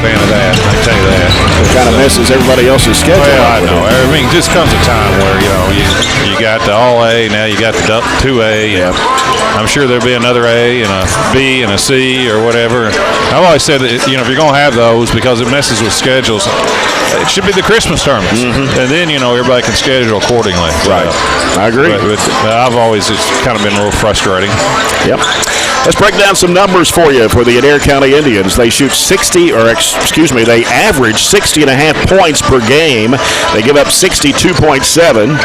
fan of that. I can tell you that. It kind of messes everybody else's schedule. Well, I know. I mean, it just comes a time where you got the All A, now you got the 2A. Yeah. I'm sure there'll be another A and a B and a C or whatever. I've always said that if you're going to have those, because it messes with schedules, it should be the Christmas tournaments, and then everybody can schedule accordingly. Right. I agree. But I've always it's kind of been a little frustrating. Yep. Let's break down some numbers for you for the Adair County Indians. They shoot they average 60.5 points per game. They give up 62.7.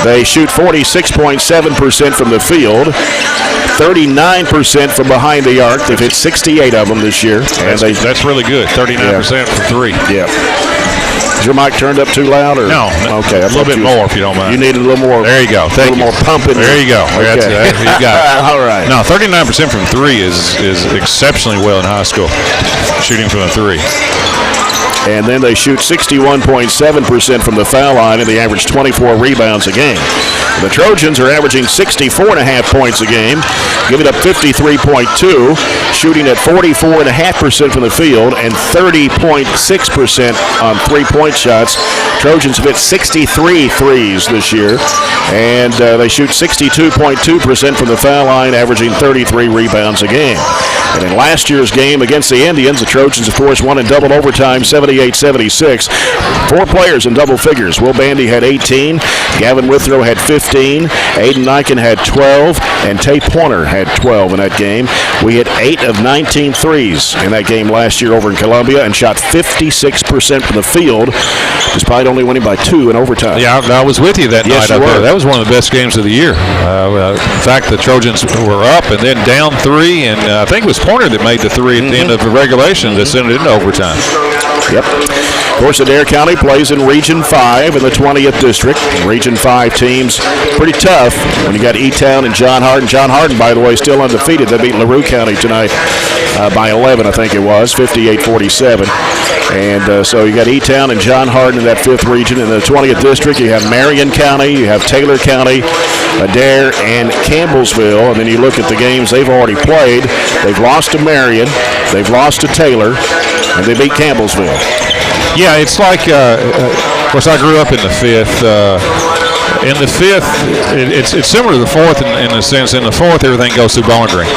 They shoot 46.7% from the field, 39% from behind the arc. They've hit 68 of them this year. That's really good, 39% from three. Yeah. Is your mic turned up too loud? Or? No. Okay. A little bit more if you don't mind. You need a little more. There you go. Thank you. A little more pumping. There you go. Okay. You got it. All right. No, 39% from three is exceptionally well in high school, shooting from the three. And then they shoot 61.7% from the foul line, and they average 24 rebounds a game. The Trojans are averaging 64.5 points a game, giving up 53.2, shooting at 44.5% from the field and 30.6% on three-point shots. Trojans have hit 63 threes this year, and they shoot 62.2% from the foul line, averaging 33 rebounds a game. And in last year's game against the Indians, the Trojans, of course, won in double overtime, 78-76. 4 players in double figures. Will Bandy had 18, Gavin Withrow had 15, Aiden Niken had 12, and Tate Pointer had 12 in that game. We hit 8 of 19 threes in that game last year over in Columbia and shot 56% from the field, despite only winning by 2 in overtime. Yeah, I was with you that Yes, night you up were. there. That was one of the best games of the year. In fact, the Trojans were up and then down 3, and I think it was Pointer that made the 3 at the end of the regulation that sent it into overtime. Yep. Of course, Adair County plays in Region 5 in the 20th District. Region 5 teams, pretty tough when you got E-Town and John Hardin. John Hardin, by the way, still undefeated. They beat LaRue County tonight by 11, I think it was, 58-47. And so you got E-Town and John Hardin in that 5th region. In the 20th District, you have Marion County, you have Taylor County, Adair, and Campbellsville. And then you look at the games they've already played. They've lost to Marion, they've lost to Taylor, and they beat Campbellsville. Yeah, it's like, of course, I grew up in the 5th. In the 5th, it's similar to the 4th in the sense, in the 4th, everything goes through Bowling Green.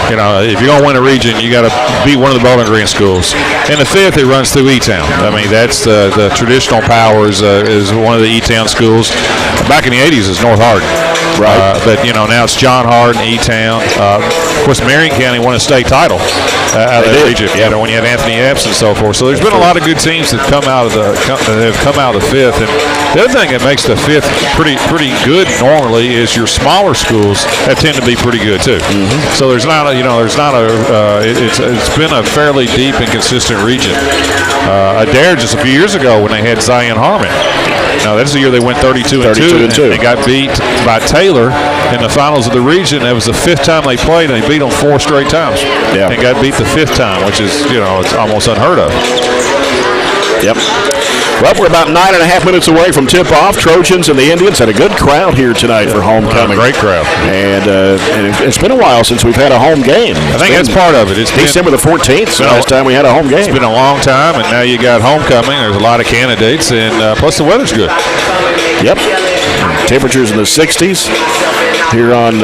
If you're going to win a region, you got to beat one of the Bowling Green schools. In the 5th, it runs through E-Town. I mean, that's the traditional power is one of the E-Town schools. Back in the 80s, it's North Hardin. Right. But, now it's John Hardin, E-Town. Of course, Marion County won a state title out of that region. Yeah. When you had Anthony Epps and so forth. So there's been a lot of good teams that have come out of the 5th. And the other thing that makes the 5th pretty good normally is your smaller schools that tend to be pretty good too. So it's been a fairly deep and consistent region. Adair just a few years ago when they had Zion Harmon. Now that's the year they went 32-2. And they got beat by Taylor in the finals of the region. That was the 5th time they played, and they beat them 4 straight times. Yeah. And got beat the 5th time, which is it's almost unheard of. Yep. Well, we're about 9.5 minutes away from tip-off. Trojans and the Indians had a good crowd here tonight for homecoming. Great crowd. And it's been a while since we've had a home game. I think that's part of it. It's December the 14th, the last time we had a home game. It's been a long time, and now you got homecoming. There's a lot of candidates, and plus the weather's good. Yep. Temperatures in the 60s here on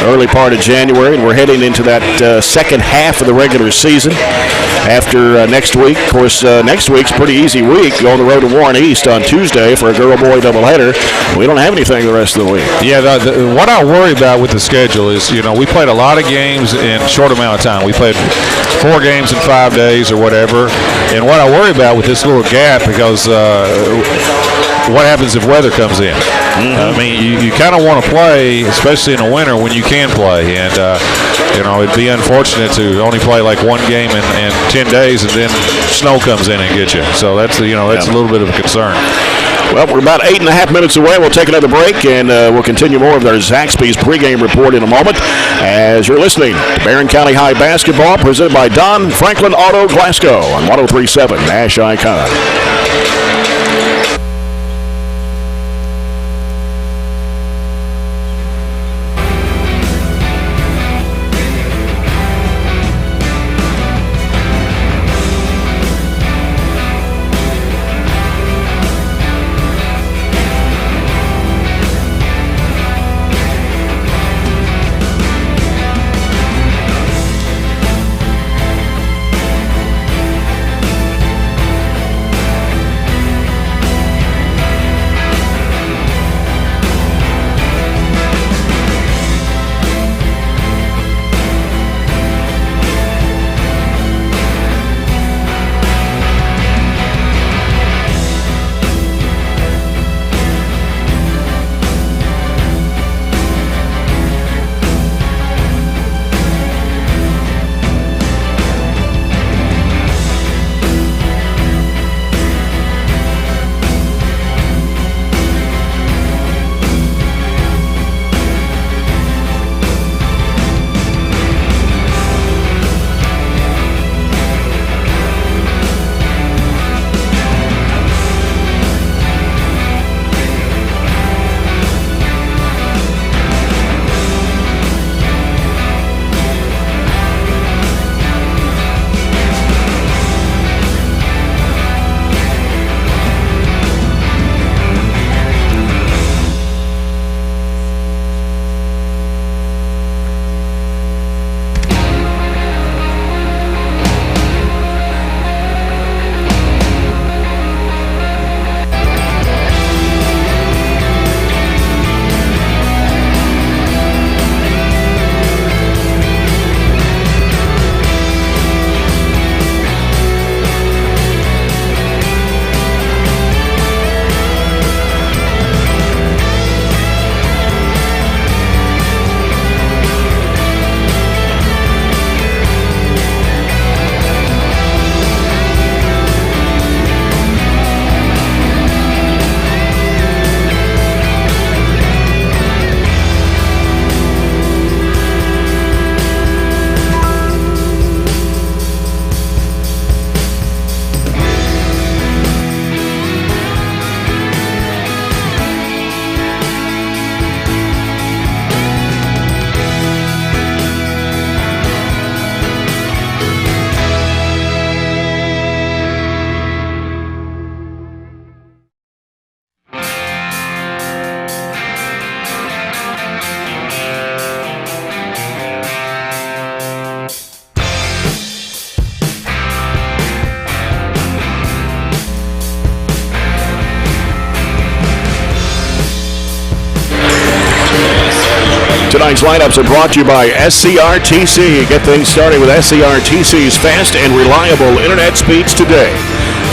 early part of January, and we're heading into that second half of the regular season after next week. Of course, next week's a pretty easy week. Go on the road to Warren East on Tuesday for a girl-boy doubleheader. We don't have anything the rest of the week. Yeah, what I worry about with the schedule is, we played a lot of games in a short amount of time. We played 4 games in 5 days or whatever, and what I worry about with this little gap, because what happens if weather comes in? I mean, you kind of want to play, especially in the winter when you can play. And, it'd be unfortunate to only play like 1 game in 10 days and then snow comes in and gets you. So that's, that's a little bit of a concern. Well, we're about 8.5 minutes away. We'll take another break, and we'll continue more of our Zaxby's pregame report in a moment as you're listening to Barren County High Basketball, presented by Don Franklin Auto Glasgow on 103.7 Nash Icon. Tonight's lineups are brought to you by SCRTC. Get things started with SCRTC's fast and reliable internet speeds today.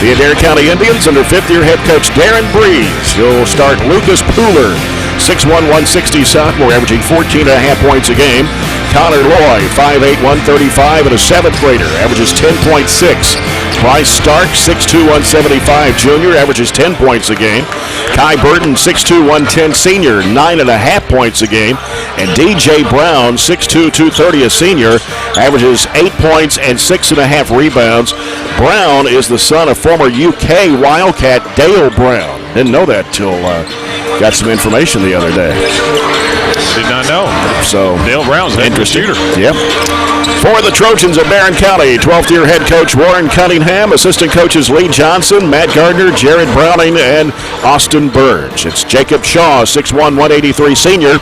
The Adair County Indians under fifth-year head coach Darren Breeze. He'll start Lucas Pooler, 6'1", 160 sophomore, averaging 14.5 points a game. Connor Loy, 5'8", 135, and a seventh grader, averages 10.6. Bryce Stark, 6'2", 175 junior, averages 10 points a game. Kai Burton, 6'2", 110 senior, 9.5 points a game. And DJ Brown, 6'2", 230 a senior, averages 8 points and 6.5 rebounds. Brown is the son of former UK Wildcat Dale Brown. Didn't know that till got some information the other day. Did not know. So Dale Brown's an interesting shooter. Yep. For the Trojans of Barren County, 12th year head coach Warren Cunningham, assistant coaches Lee Johnson, Matt Gardner, Jared Browning, and Austin Burge. It's Jacob Shaw, 6'1", 183 senior,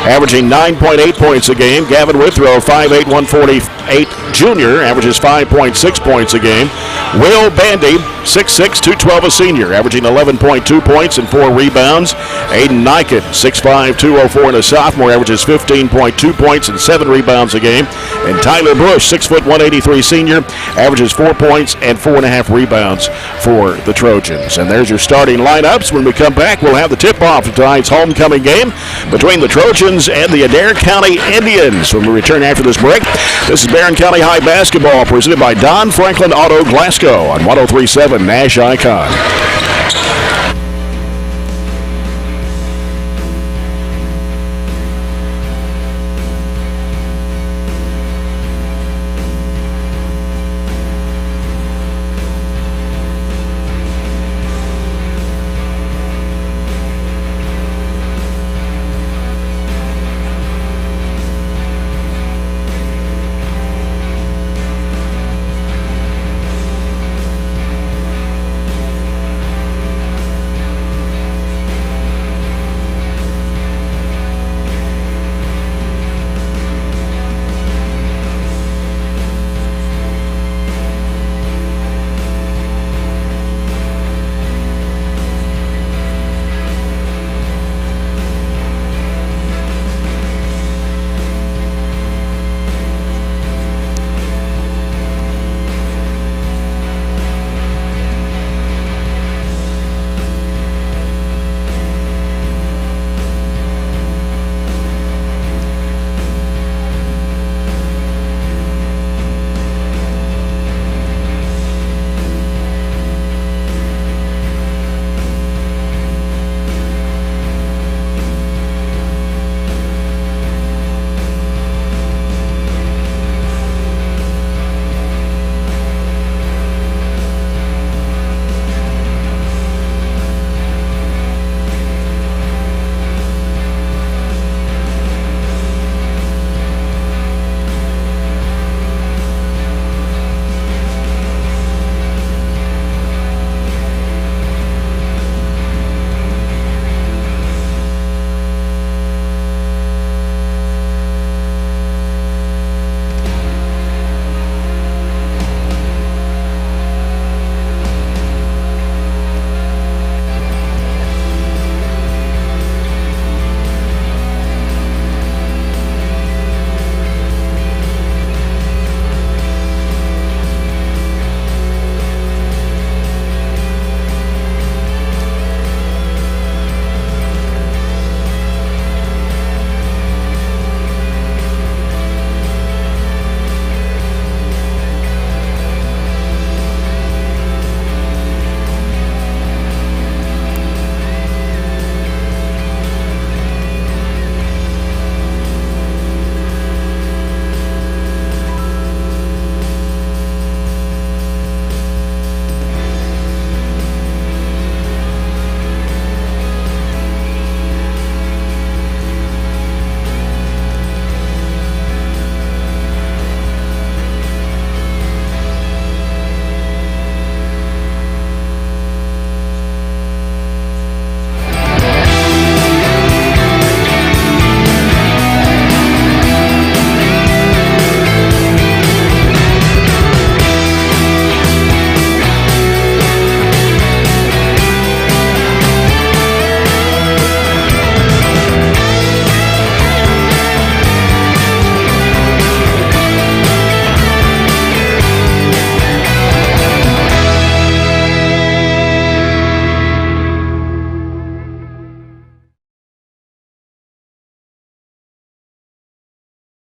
averaging 9.8 points a game. Gavin Withrow, 5'8", 148 junior, averages 5.6 points a game. Will Bandy, 6'6", 212 a senior, averaging 11.2 points and 4 rebounds. Aiden Niken, 6'5", 204 and a sophomore, averages 15.2 points and 7 rebounds a game. And Tyler Bush, 6', 183 senior, averages 4 points and 4.5 rebounds for the Trojans. And there's your starting lineups. When we come back, we'll have the tip-off of tonight's homecoming game between the Trojans and the Adair County Indians. When we return after this break, this is Barren County High Basketball presented by Don Franklin Auto Glasgow on 103.7 Nash Icon.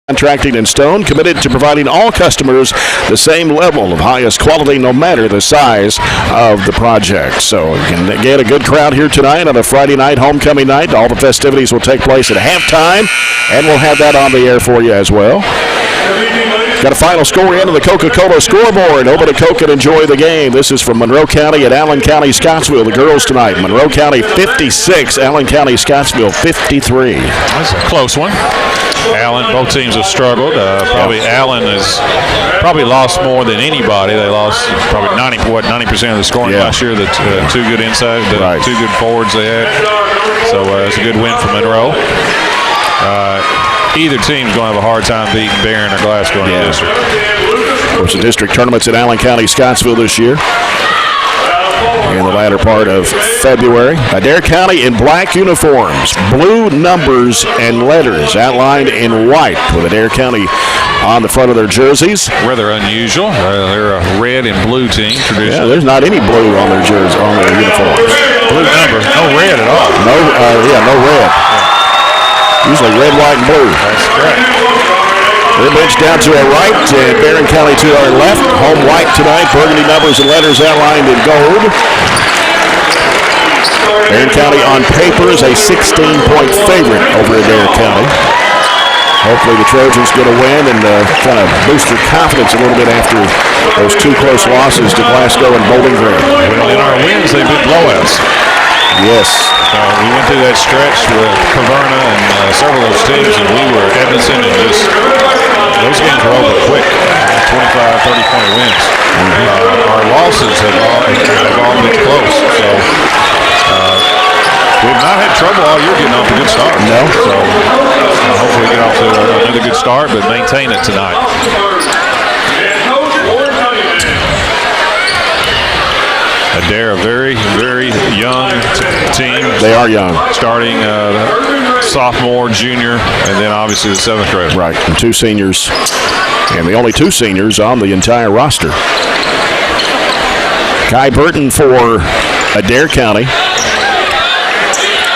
Contracting in stone, committed to providing all customers the same level of highest quality no matter the size of the project. So you can get a good crowd here tonight on a Friday night, homecoming night. All the festivities will take place at halftime, and we'll have that on the air for you as well. Got a final score into the Coca-Cola scoreboard. Open a Coke and enjoy the game. This is from Monroe County and Allen County, Scottsville. The girls tonight. Monroe County 56, Allen County, Scottsville 53. That's a close one. Allen, both teams have struggled. Allen has probably lost more than anybody. They lost probably 90% of the scoring last year. The two good inside, two good forwards they had. So it's a good win for Monroe. Either team's going to have a hard time beating Barren or Glasgow in the district. Of course, the district tournaments in Allen County, Scottsville this year. In the latter part of February. Adair County in black uniforms, blue numbers and letters outlined in white with Adair County on the front of their jerseys. Rather unusual. They're a red and blue team traditionally. Yeah, there's not any blue on their jerseys, on their uniforms. Blue number, no red at all. No red. Usually red, white, and blue. That's correct. Their bench down to our right and Barren County to our left. Home white tonight. Burgundy numbers and letters outlined in gold. Barren County on paper is a 16-point favorite over Adair County. Hopefully the Trojans get a win and kind of boost their confidence a little bit after those two close losses to Glasgow and Bowling Green. Well, in our wins, they've been blowouts. Yes. We went through that stretch with Caverna and several of those teams, and we were Edmondson, and just those games were over quick. 25, 30-point wins. Our losses have all been close. So we've not had trouble all year getting off a good start. No. So hopefully we get off to another good start, but maintain it tonight. Adair, a very, very young team. They are young. Starting sophomore, junior, and then obviously the seventh grade. Right, and two seniors. And the only two seniors on the entire roster. Kai Burton for Adair County.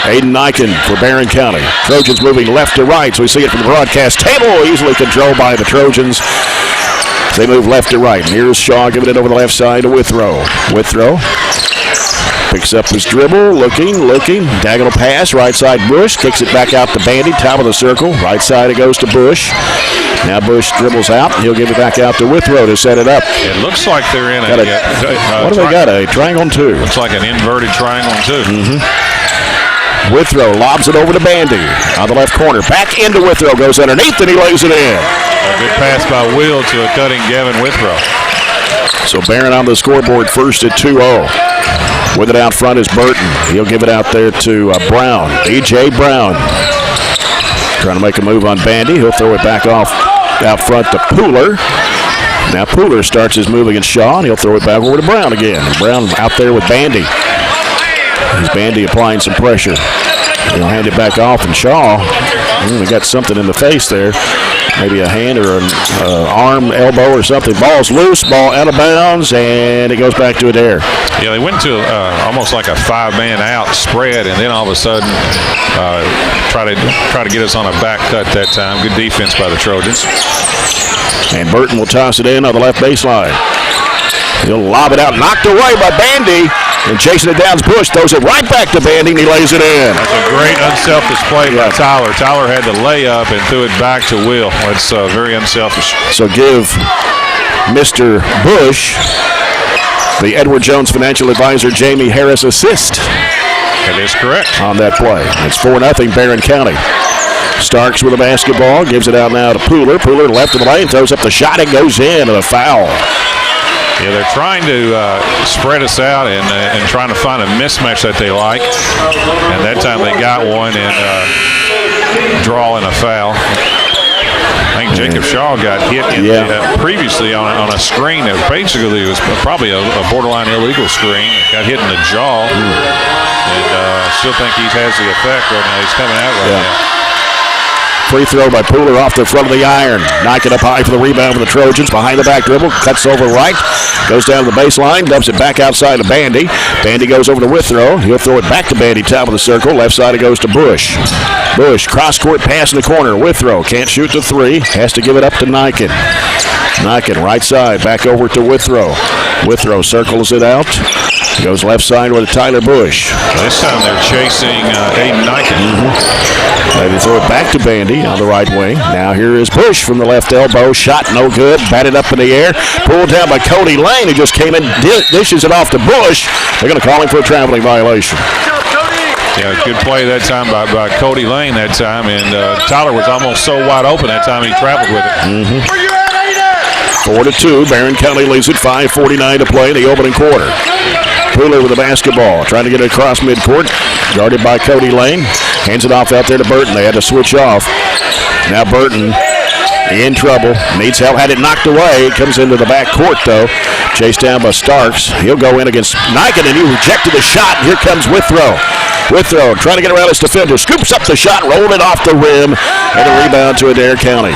Aiden Nyken for Barren County. Trojans moving left to right, so we see it from the broadcast table. Easily controlled by the Trojans. They move left to right. And here's Shaw giving it over the left side to Withrow. Withrow picks up his dribble, looking. Diagonal pass, right side Bush. Kicks it back out to Bandy, top of the circle. Right side it goes to Bush. Now Bush dribbles out. He'll give it back out to Withrow to set it up. It looks like they're in what do they got? A triangle and two. Looks like an inverted triangle and two. Withrow lobs it over to Bandy on the left corner. Back into Withrow. Goes underneath and he lays it in. A good pass by Will to a cutting Gavin Withrow. So Barren on the scoreboard first at 2-0. With it out front is Burton. He'll give it out there to Brown. E.J. Brown. Trying to make a move on Bandy. He'll throw it back off out front to Pooler. Now Pooler starts his move against Shaw, and he'll throw it back over to Brown again. Brown out there with Bandy. He's Bandy applying some pressure. He'll hand it back off, and Shaw, he got something in the face there. Maybe a hand or an arm, elbow or something. Ball's loose, ball out of bounds, and it goes back to Adair. Yeah, they went to almost like a five-man out spread, and then all of a sudden try to get us on a back cut that time. Good defense by the Trojans. And Burton will toss it in on the left baseline. He'll lob it out, knocked away by Bandy. And chasing it down, Bush throws it right back to Bandy, and he lays it in. That's a great unselfish play by Tyler. Tyler had the layup and threw it back to Will. That's very unselfish. So give Mr. Bush, the Edward Jones financial advisor, Jamie Harris, assist. That is correct. On that play. It's 4-0 Barren County. Starks with the basketball, gives it out now to Pooler. Pooler left of the lane, throws up the shot, it goes in, and a foul. Yeah, they're trying to spread us out and trying to find a mismatch that they like. And that time they got one and drawing a foul. I think Jacob Shaw got hit previously on a screen that basically was probably a borderline illegal screen. Got hit in the jaw. And still think he has the effect right now. He's coming out right now. Free throw by Pooler off the front of the iron. Niken up high for the rebound for the Trojans. Behind the back dribble. Cuts over right. Goes down to the baseline. Dumps it back outside to Bandy. Bandy goes over to Withrow. He'll throw it back to Bandy, top of the circle. Left side it goes to Bush. Bush, cross-court pass in the corner. Withrow can't shoot the three. Has to give it up to Niken. Niken, right side, back over to Withrow. Withrow circles it out. Goes left side with Tyler Bush. This time they're chasing Aiden Niken. They throw it back to Bandy on the right wing. Now here is Bush from the left elbow. Shot no good. Batted up in the air. Pulled down by Cody Lane, who just came in, dishes it off to Bush. They're going to call him for a traveling violation. Yeah, good play that time by Cody Lane that time, and Tyler was almost so wide open that time he traveled with it. 4-2. Barren County leads it. 5:49 to play in the opening quarter. Pooler with the basketball, trying to get it across midcourt. Guarded by Cody Lane. Hands it off out there to Burton. They had to switch off. Now Burton in trouble. Needs help. Had it knocked away. Comes into the back court, though. Chased down by Starks. He'll go in against Niken, and he rejected the shot. Here comes Withrow. Withrow trying to get around his defender. Scoops up the shot, rolled it off the rim, and a rebound to Adair County.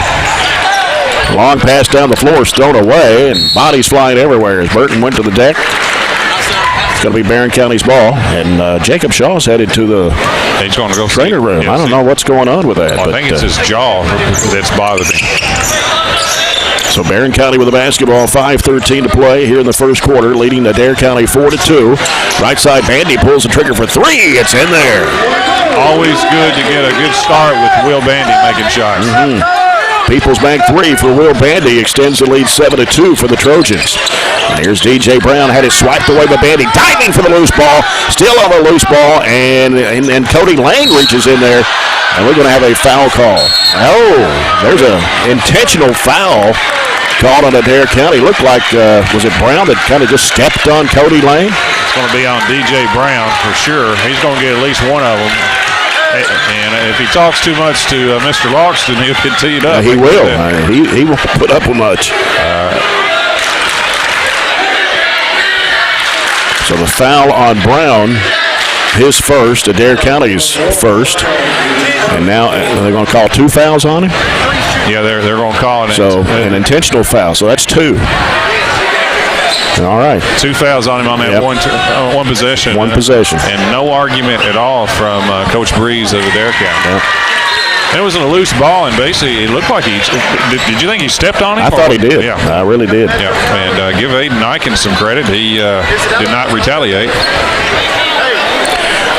Long pass down the floor, thrown away, and bodies flying everywhere as Burton went to the deck. It's going to be Barren County's ball, and Jacob Shaw's headed to the trainer room. Yeah, I don't know what's going on with that. Well, I think it's his jaw that's bothered him. So Barren County with the basketball, 5:13 to play here in the first quarter, leading Adair County 4-2. Right side, Bandy pulls the trigger for three. It's in there. Always good to get a good start with Will Bandy making shots. People's Bank three for Will Bandy extends the lead 7-2 for the Trojans. And here's DJ Brown, had it swiped away by Bandy, diving for the loose ball, still on the loose ball, and Cody Lane reaches in there, and we're going to have a foul call. Oh, there's an intentional foul called on Adair County. Looked like, was it Brown that kind of just stepped on Cody Lane? It's going to be on DJ Brown for sure. He's going to get at least one of them. And if he talks too much to Mr. Loxton, he'll get teed up. He will. He won't put up with much. So the foul on Brown, his first, Adair County's first. And now they're going to call two fouls on him? Yeah, they're going to call it. So an intentional foul. So that's two. All right. Two fouls on him on that one possession. One possession. And no argument at all from Coach Breeze of Adair County. And it was a loose ball, and basically it looked like he did you think he stepped on him? I thought he did. Yeah. I really did. Yeah, and give Aiden Niken some credit. He did not retaliate.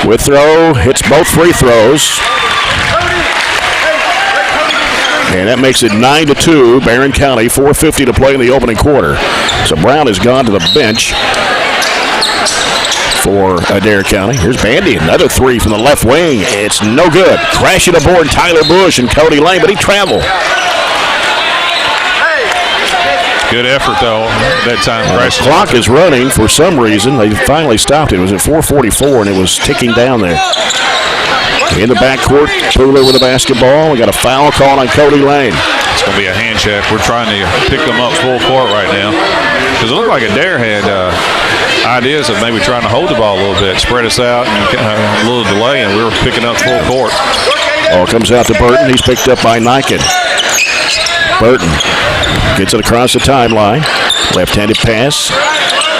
Withrow hits both free throws. And that makes it 9-2. Barren County, 4:50 to play in the opening quarter. So Brown has gone to the bench for Adair County. Here's Bandy, another three from the left wing. It's no good. Crashing aboard Tyler Bush and Cody Lane, but he traveled. Good effort, though, that time. The clock is running for some reason. They finally stopped it. It was at 4:44, and it was ticking down there. In the backcourt, Pooler with the basketball. We got a foul call on Cody Lane. It's going to be a hand check. We're trying to pick them up full court right now. Because it looked like Adair had ideas of maybe trying to hold the ball a little bit, spread us out, and a little delay, and we were picking up full court. Ball comes out to Burton. He's picked up by Niken. Burton gets it across the timeline. Left-handed pass.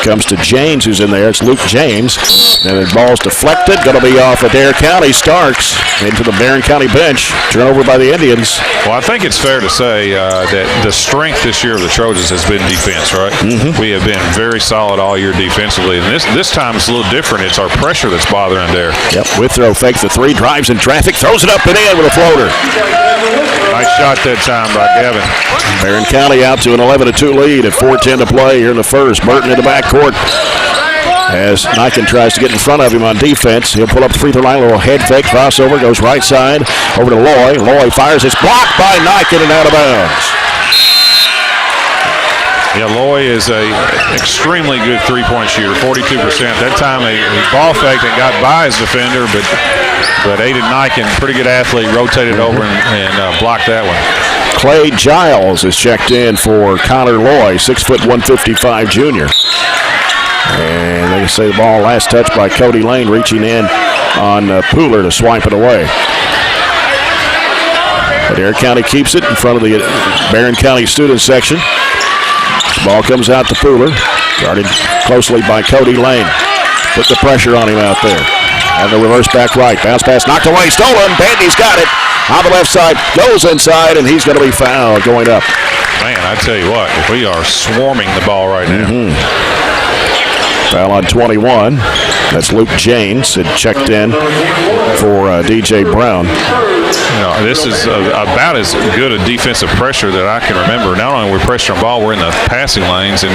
Comes to James, who's in there. It's Luke James. And the ball's deflected. Going to be off Adair County. Starks into the Barren County bench. Turnover by the Indians. Well, I think it's fair to say that the strength this year of the Trojans has been defense, right? We have been very solid all year defensively. And this time it's a little different. It's our pressure that's bothering there. Yep. Withrow fakes the three, drives in traffic, throws it up and in with a floater. Nice shot that time by Gavin. Barren County out to an 11-2 lead at 4:10 to play here in the first. Burton in the backcourt as Niken tries to get in front of him on defense. He'll pull up the free throw line, a little head fake, crossover, goes right side over to Loy. Loy fires, it's blocked by Niken and out of bounds. Yeah, Loy is a extremely good three-point shooter, 42%. That time a ball fake that got by his defender, but Aiden Niken, pretty good athlete, rotated over and blocked that one. Clay Giles is checked in for Connor Loy, 6', 155 junior. And they say the ball last touch by Cody Lane, reaching in on Pooler to swipe it away. Adair County keeps it in front of the Barren County student section. Ball comes out to Pooler, guarded closely by Cody Lane. Put the pressure on him out there. And the reverse back right. Bounce pass knocked away, stolen. Bandy's got it. On the left side, goes inside, and he's going to be fouled going up. Man, I tell you what, we are swarming the ball right now. Foul on 21. That's Luke James had checked in for DJ Brown. You know, this is about as good a defensive pressure that I can remember. Not only are we pressuring the ball, we're in the passing lanes, and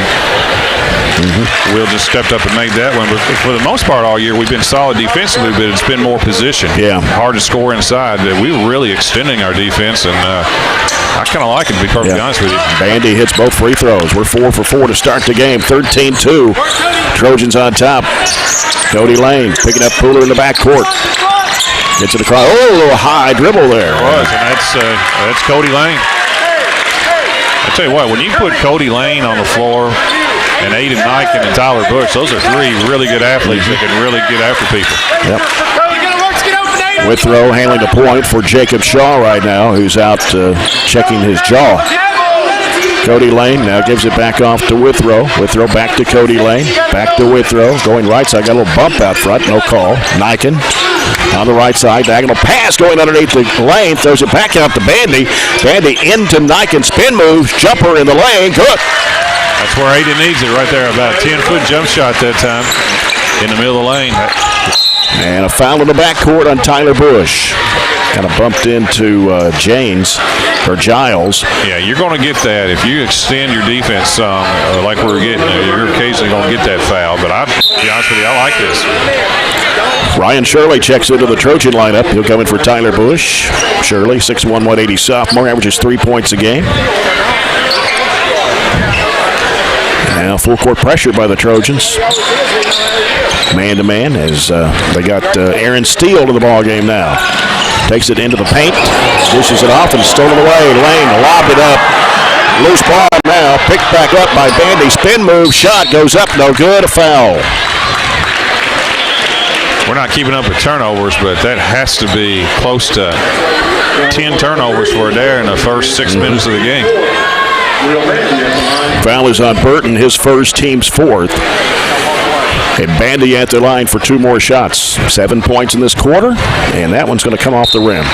Will just stepped up and made that one. But for the most part all year, we've been solid defensively, but it's been more position. Yeah. Hard to score inside. We were really extending our defense, and I kind of like it, to be perfectly honest with you. Bandy hits both free throws. We're 4 for 4 to start the game. 13-2. Trojans on top. Cody Lane picking up Pooler in the backcourt. Gets it across. Oh, a little high dribble there. It was, and that's Cody Lane. I tell you what, when you put Cody Lane on the floor and Aiden Niken and Tyler Bush, those are three really good athletes that can really get after people. Yep. Withrow handling the point for Jacob Shaw right now, who's out checking his jaw. Cody Lane now gives it back off to Withrow. Withrow back to Cody Lane. Back to Withrow. Going right side. Got a little bump out front. No call. Niken on the right side. Diagonal pass going underneath the lane. Throws it back out to Bandy. Bandy into Niken. Spin moves. Jumper in the lane. Good. That's where Aiden needs it right there. About a 10-foot jump shot that time in the middle of the lane. And a foul in the backcourt on Tyler Bush. Kind of bumped into Giles. Yeah, you're going to get that. If you extend your defense some, like we're getting, you're occasionally going to get that foul. But to be honest with you, I like this. Ryan Shirley checks into the Trojan lineup. He'll come in for Tyler Bush. Shirley, 6'1", 180 sophomore, averages 3 points a game. Now full court pressure by the Trojans. Man-to-man as they got Aaron Steele to the ball game now. Takes it into the paint, dishes it off, and stolen away. Lane lobbed it up. Loose ball now, picked back up by Bandy. Spin move, shot goes up, no good, a foul. We're not keeping up with turnovers, but that has to be close to 10 turnovers for Adair in the first 6 minutes of the game. Foul is on Burton, his first, team's fourth. And Bandy at the line for 2 more shots. 7 points in this quarter, and that one's going to come off the rim.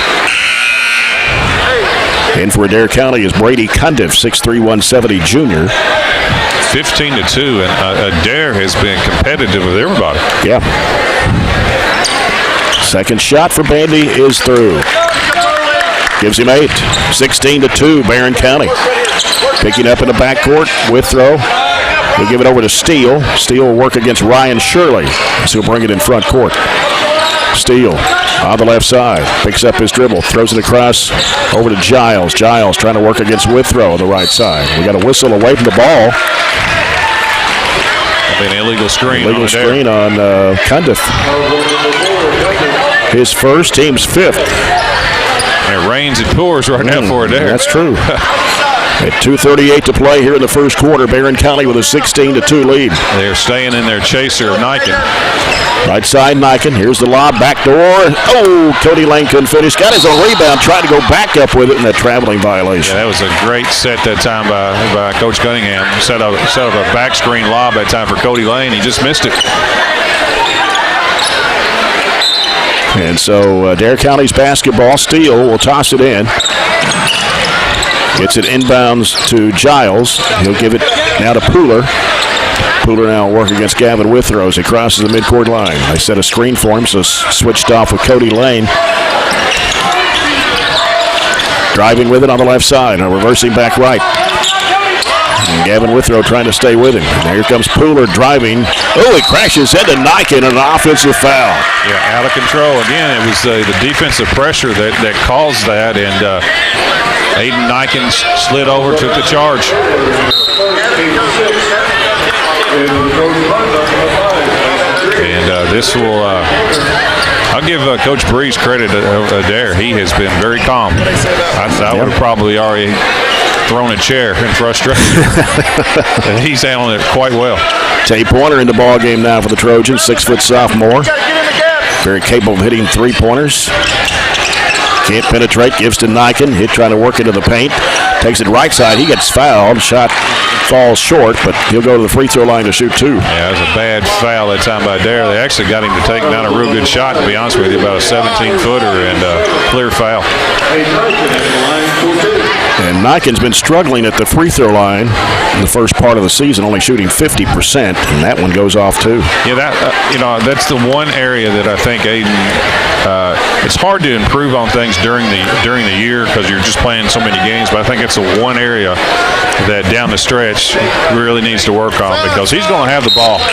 In for Adair County is Brady Cundiff, 6'3", 170 junior. 15-2, and Adair has been competitive with everybody. Yeah. Second shot for Bandy is through. Gives him 8. 16-2, Barren County. Picking up in the backcourt, Withrow. We'll give it over to Steele. Steele will work against Ryan Shirley. So he'll bring it in front court. Steele on the left side. Picks up his dribble. Throws it across over to Giles. Giles trying to work against Withrow on the right side. We got a whistle away from the ball. An illegal screen. Illegal screen on Cundiff. His first, team's 5th. And it rains and pours right now for Adair. That's true. At 2:38 to play here in the first quarter, Barren County with a 16-2 lead. They're staying in their chaser of Niken. Right side, Niken. Here's the lob, back door. Oh, Cody Lane couldn't finish. Got his own rebound, tried to go back up with it in that traveling violation. Yeah, that was a great set that time by Coach Cunningham. Set up a back screen lob that time for Cody Lane. He just missed it. And so Adair County's basketball. Steele will toss it in. Gets it inbounds to Giles. He'll give it now to Pooler. Pooler now will work against Gavin Withrow as he crosses the midcourt line. They set a screen for him, so switched off with Cody Lane. Driving with it on the left side, now reversing back right. And Gavin Withrow trying to stay with him. And here comes Pooler driving. Oh, he crashes into Niken, an offensive foul. Yeah, out of control. Again, it was the defensive pressure that caused that, and Aiden Niken slid over, took the charge. And this will, I'll give Coach Breeze credit there. He has been very calm. I would have probably already thrown a chair in frustration. He's handling it quite well. Tay Pointer in the ball game now for the Trojans, 6-foot sophomore. Very capable of hitting 3-pointers. Can't penetrate. Gives to Niken. Hit trying to work into the paint. Takes it right side. He gets fouled. Shot falls short, but he'll go to the free throw line to shoot 2. Yeah, it was a bad foul that time by Adair. They actually got him to take down a real good shot, to be honest with you, about a 17-footer and clear foul. And Niken's been struggling at the free throw line in the first part of the season, only shooting 50%, and that one goes off too. Yeah, that's the one area that I think Aiden. It's hard to improve on things during the year because you're just playing so many games. But I think it's the one area that down the stretch really needs to work on because he's going to have the ball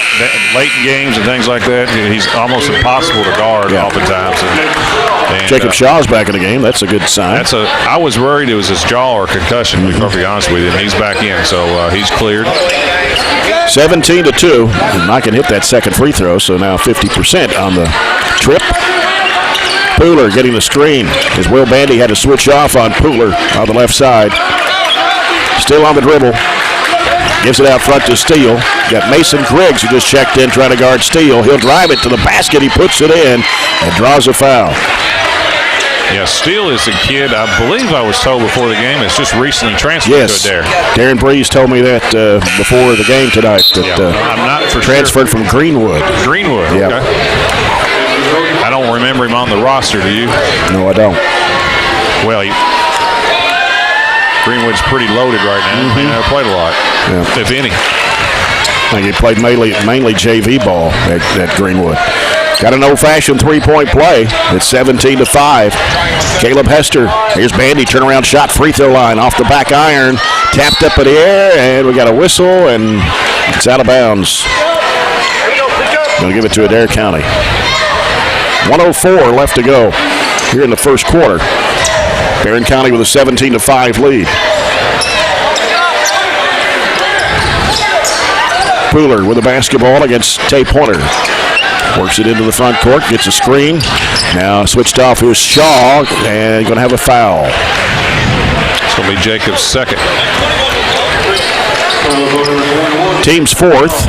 late in games and things like that. He's almost impossible to guard oftentimes. And Jacob Shaw's back in the game. That's a good sign. I was worried it was his jaw or concussion, to be perfectly honest with you, and he's back in, so he's cleared. 17-2. Niken hit that second free throw, so now 50% on the trip. Pooler getting the screen as Will Bandy had to switch off on Pooler on the left side. Still on the dribble. Gives it out front to Steele. Got Mason Griggs who just checked in trying to guard Steele. He'll drive it to the basket. He puts it in and draws a foul. Yeah, Steele is a kid, I believe I was told before the game, it's just recently transferred to Adair. Darren Breeze told me that before the game tonight. I'm not for transferred from Greenwood. Greenwood, yeah. Okay. I don't remember him on the roster, do you? No, I don't. Well, Greenwood's pretty loaded right now. He never played a lot, if any. I think he played mainly JV ball at Greenwood. Got an old-fashioned three-point play. It's 17-5. Caleb Hester. Here's Bandy. Turnaround shot. Free throw line. Off the back iron. Tapped up in the air. And we got a whistle. And it's out of bounds. Going to give it to Adair County. 1:04 left to go here in the first quarter. Barren County with a 17-5 lead. Pooler with the basketball against Tay Pointer. Works it into the front court, gets a screen. Now switched off. Here's Shaw, and going to have a foul. It's going to be Jacob's second. Team's fourth,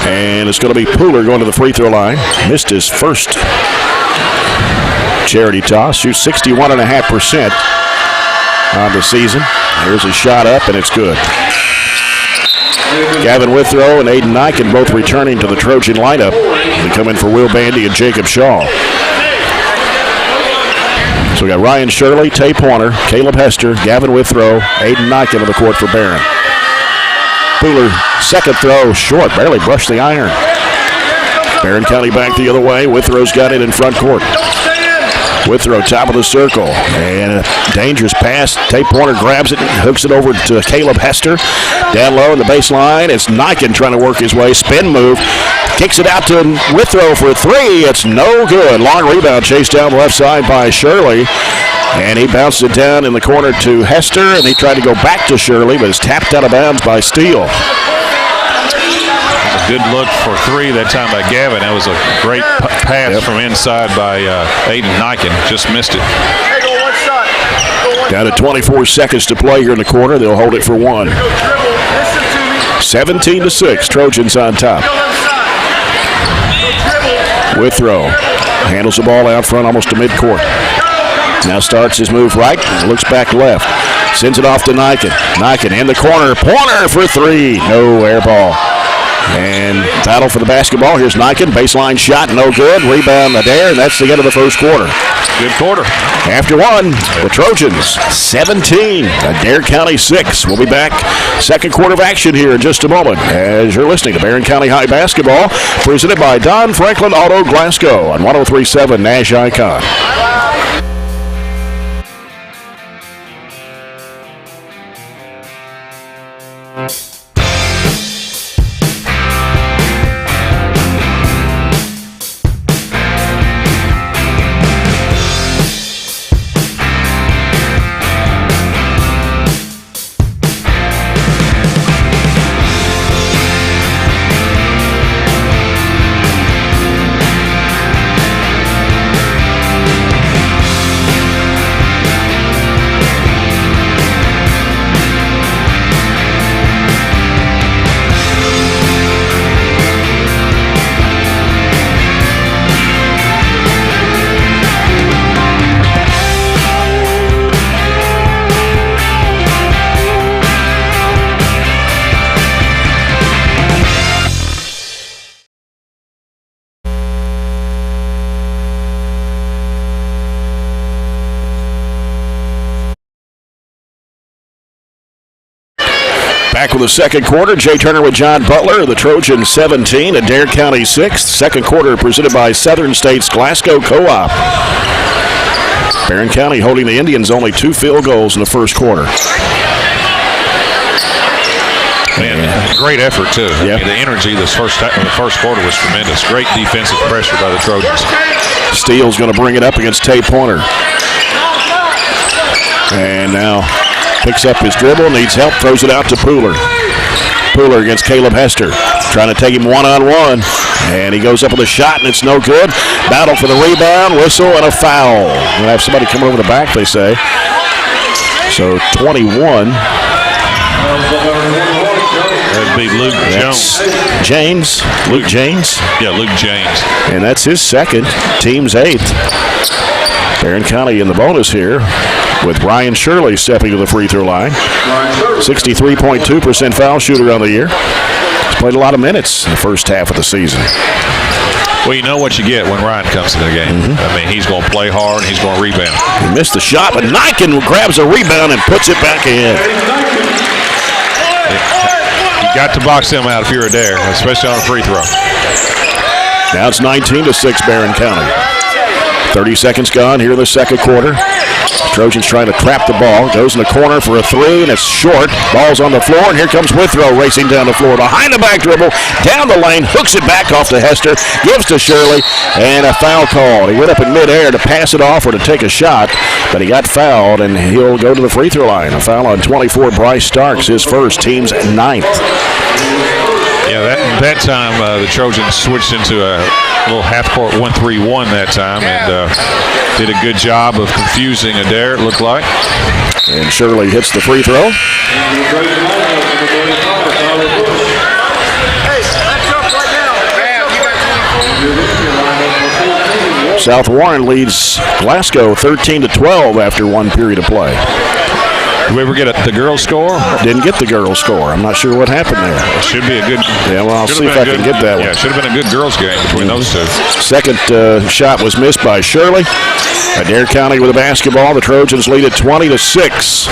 and it's going to be Pooler going to the free throw line. Missed his first charity toss. Shoots 61.5% on the season. Here's a shot up, and it's good. Gavin Withrow and Aiden Niken both returning to the Trojan lineup. They come in for Will Bandy and Jacob Shaw. So we got Ryan Shirley, Tay Pointer, Caleb Hester, Gavin Withrow, Aiden Niken on the court for Barren. Pooler, second throw, short, barely brushed the iron. Barren County back the other way. Withrow's got it in front court. Withrow, top of the circle, and a dangerous pass. Tay Pointer grabs it and hooks it over to Caleb Hester. Down low in the baseline, it's Niken trying to work his way. Spin move, kicks it out to Withrow for a three. It's no good. Long rebound chased down the left side by Shirley, and he bounced it down in the corner to Hester, and he tried to go back to Shirley, but it's tapped out of bounds by Steele. Good look for three that time by Gavin. That was a great pass from inside by Aiden Niken. Just missed it. Down to 24 seconds to play here in the quarter. They'll hold it for one. 17-6. Trojans on top. Withrow handles the ball out front almost to midcourt. Now starts his move right. Looks back left. Sends it off to Niken. Niken in the corner. Pointer for three. No air ball. And battle for the basketball. Here's Niken. Baseline shot, no good. Rebound Adair, and that's the end of the first quarter. Good quarter. After one, the Trojans 17, Adair County 6. We'll be back. Second quarter of action here in just a moment as you're listening to Barren County High Basketball, presented by Don Franklin Auto Glasgow on 103.7 Nash Icon. Back with the second quarter. Jay Turner with John Butler. The Trojans 17, Adair County 6. Second quarter presented by Southern States Glasgow Co-op. Barren County holding the Indians only 2 field goals in the first quarter. Man, great effort, too. Yep. I mean, the energy this first quarter was tremendous. Great defensive pressure by the Trojans. Steele's going to bring it up against Tay Pointer. And now picks up his dribble, needs help, throws it out to Pooler. Pooler against Caleb Hester, trying to take him one-on-one. And he goes up with a shot, and it's no good. Battle for the rebound, whistle, and a foul. We'll have somebody come over the back, they say. So 21. That'd be Luke Jones. Luke James. Yeah, Luke James. And that's his second, team's 8th. Barren County in the bonus here with Ryan Shirley stepping to the free throw line. 63.2% foul shooter on the year. He's played a lot of minutes in the first half of the season. Well, you know what you get when Ryan comes to the game. I mean, he's going to play hard and he's going to rebound. He missed the shot, but Niken grabs a rebound and puts it back in. You got to box him out if you're Adair, especially on a free throw. Now it's 19-6 Barren County. 30 seconds gone here in the second quarter. Trojans trying to trap the ball. Goes in the corner for a 3, and it's short. Ball's on the floor, and here comes Withrow racing down the floor. Behind the back dribble, down the lane, hooks it back off to Hester, gives to Shirley, and a foul call. He went up in midair to pass it off or to take a shot, but he got fouled, and he'll go to the free throw line. A foul on 24, Bryce Starks, his first, team's 9th. Yeah, that time the Trojans switched into a little half-court 1-3-1 that time and did a good job of confusing Adair, it looked like. And Shirley hits the free throw. South Warren leads Glasgow 13-12 after one period of play. Did we ever get the girls' score? Didn't get the girls' score. I'm not sure what happened there. It should be a good. Yeah, well, I'll see if I can get that one. Yeah, it should have been a good girls' game between those two. Second shot was missed by Shirley. Adair County with a basketball. The Trojans lead at 20-6.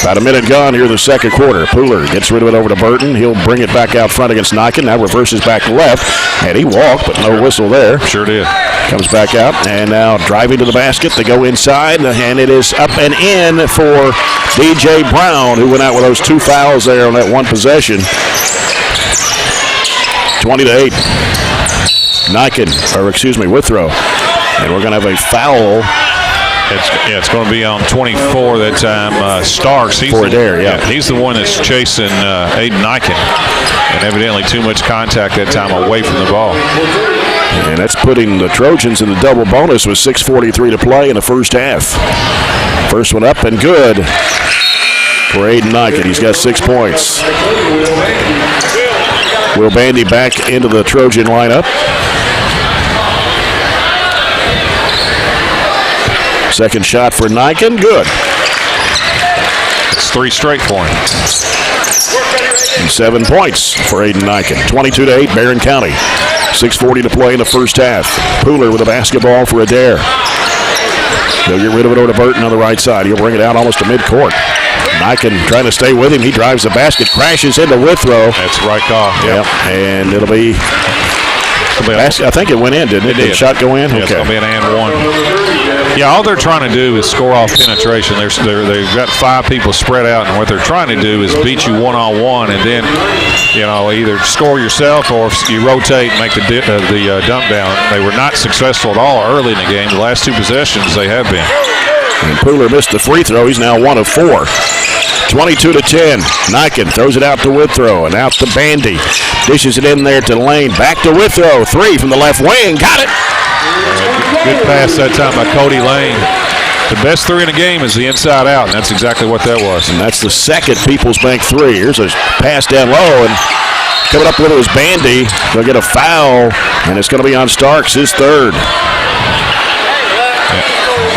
About a minute gone here in the second quarter. Pooler gets rid of it over to Burton. He'll bring it back out front against Niken. Now reverses back left. And he walked, but no whistle there. Sure did. Comes back out, and now driving to the basket. They go inside, and it is up and in for DJ Brown, who went out with those 2 fouls there on that one possession. 20-8. Withrow. And we're going to have a foul. It's going to be on 24 that time. Starks. He's the one that's chasing Aiden Niken. And evidently too much contact that time away from the ball. And that's putting the Trojans in the double bonus with 6:43 to play in the first half. First one up and good for Aiden Niken. He's got 6 points. Will Bandy back into the Trojan lineup. Second shot for Niken, good. It's 3 straight for him. And 7 points for Aiden Niken. 22-8, Barren County. 6:40 to play in the first half. Pooler with a basketball for Adair. He'll get rid of it over to Burton on the right side. He'll bring it out almost to midcourt. Niken trying to stay with him. He drives the basket, crashes into Withrow. That's right call. Yep. And it'll be. I think it went in, didn't it? Did the shot go in? Yeah, okay. It's going to be an and one. Yeah, all they're trying to do is score off penetration. They've got 5 people spread out, and what they're trying to do is beat you one-on-one, and then, either score yourself or if you rotate and make the dump down. They were not successful at all early in the game. The last 2 possessions they have been. And Pooler missed the free throw. He's now 1 of 4. 22-10. Niken throws it out to Withrow and out to Bandy. Dishes it in there to Lane. Back to Withrow. 3 from the left wing. Got it. Good pass that time by Cody Lane. The best 3 in the game is the inside out, and that's exactly what that was. And that's the second People's Bank 3. Here's a pass down low, and coming up with it was Bandy. They'll get a foul, and it's going to be on Starks, his 3rd.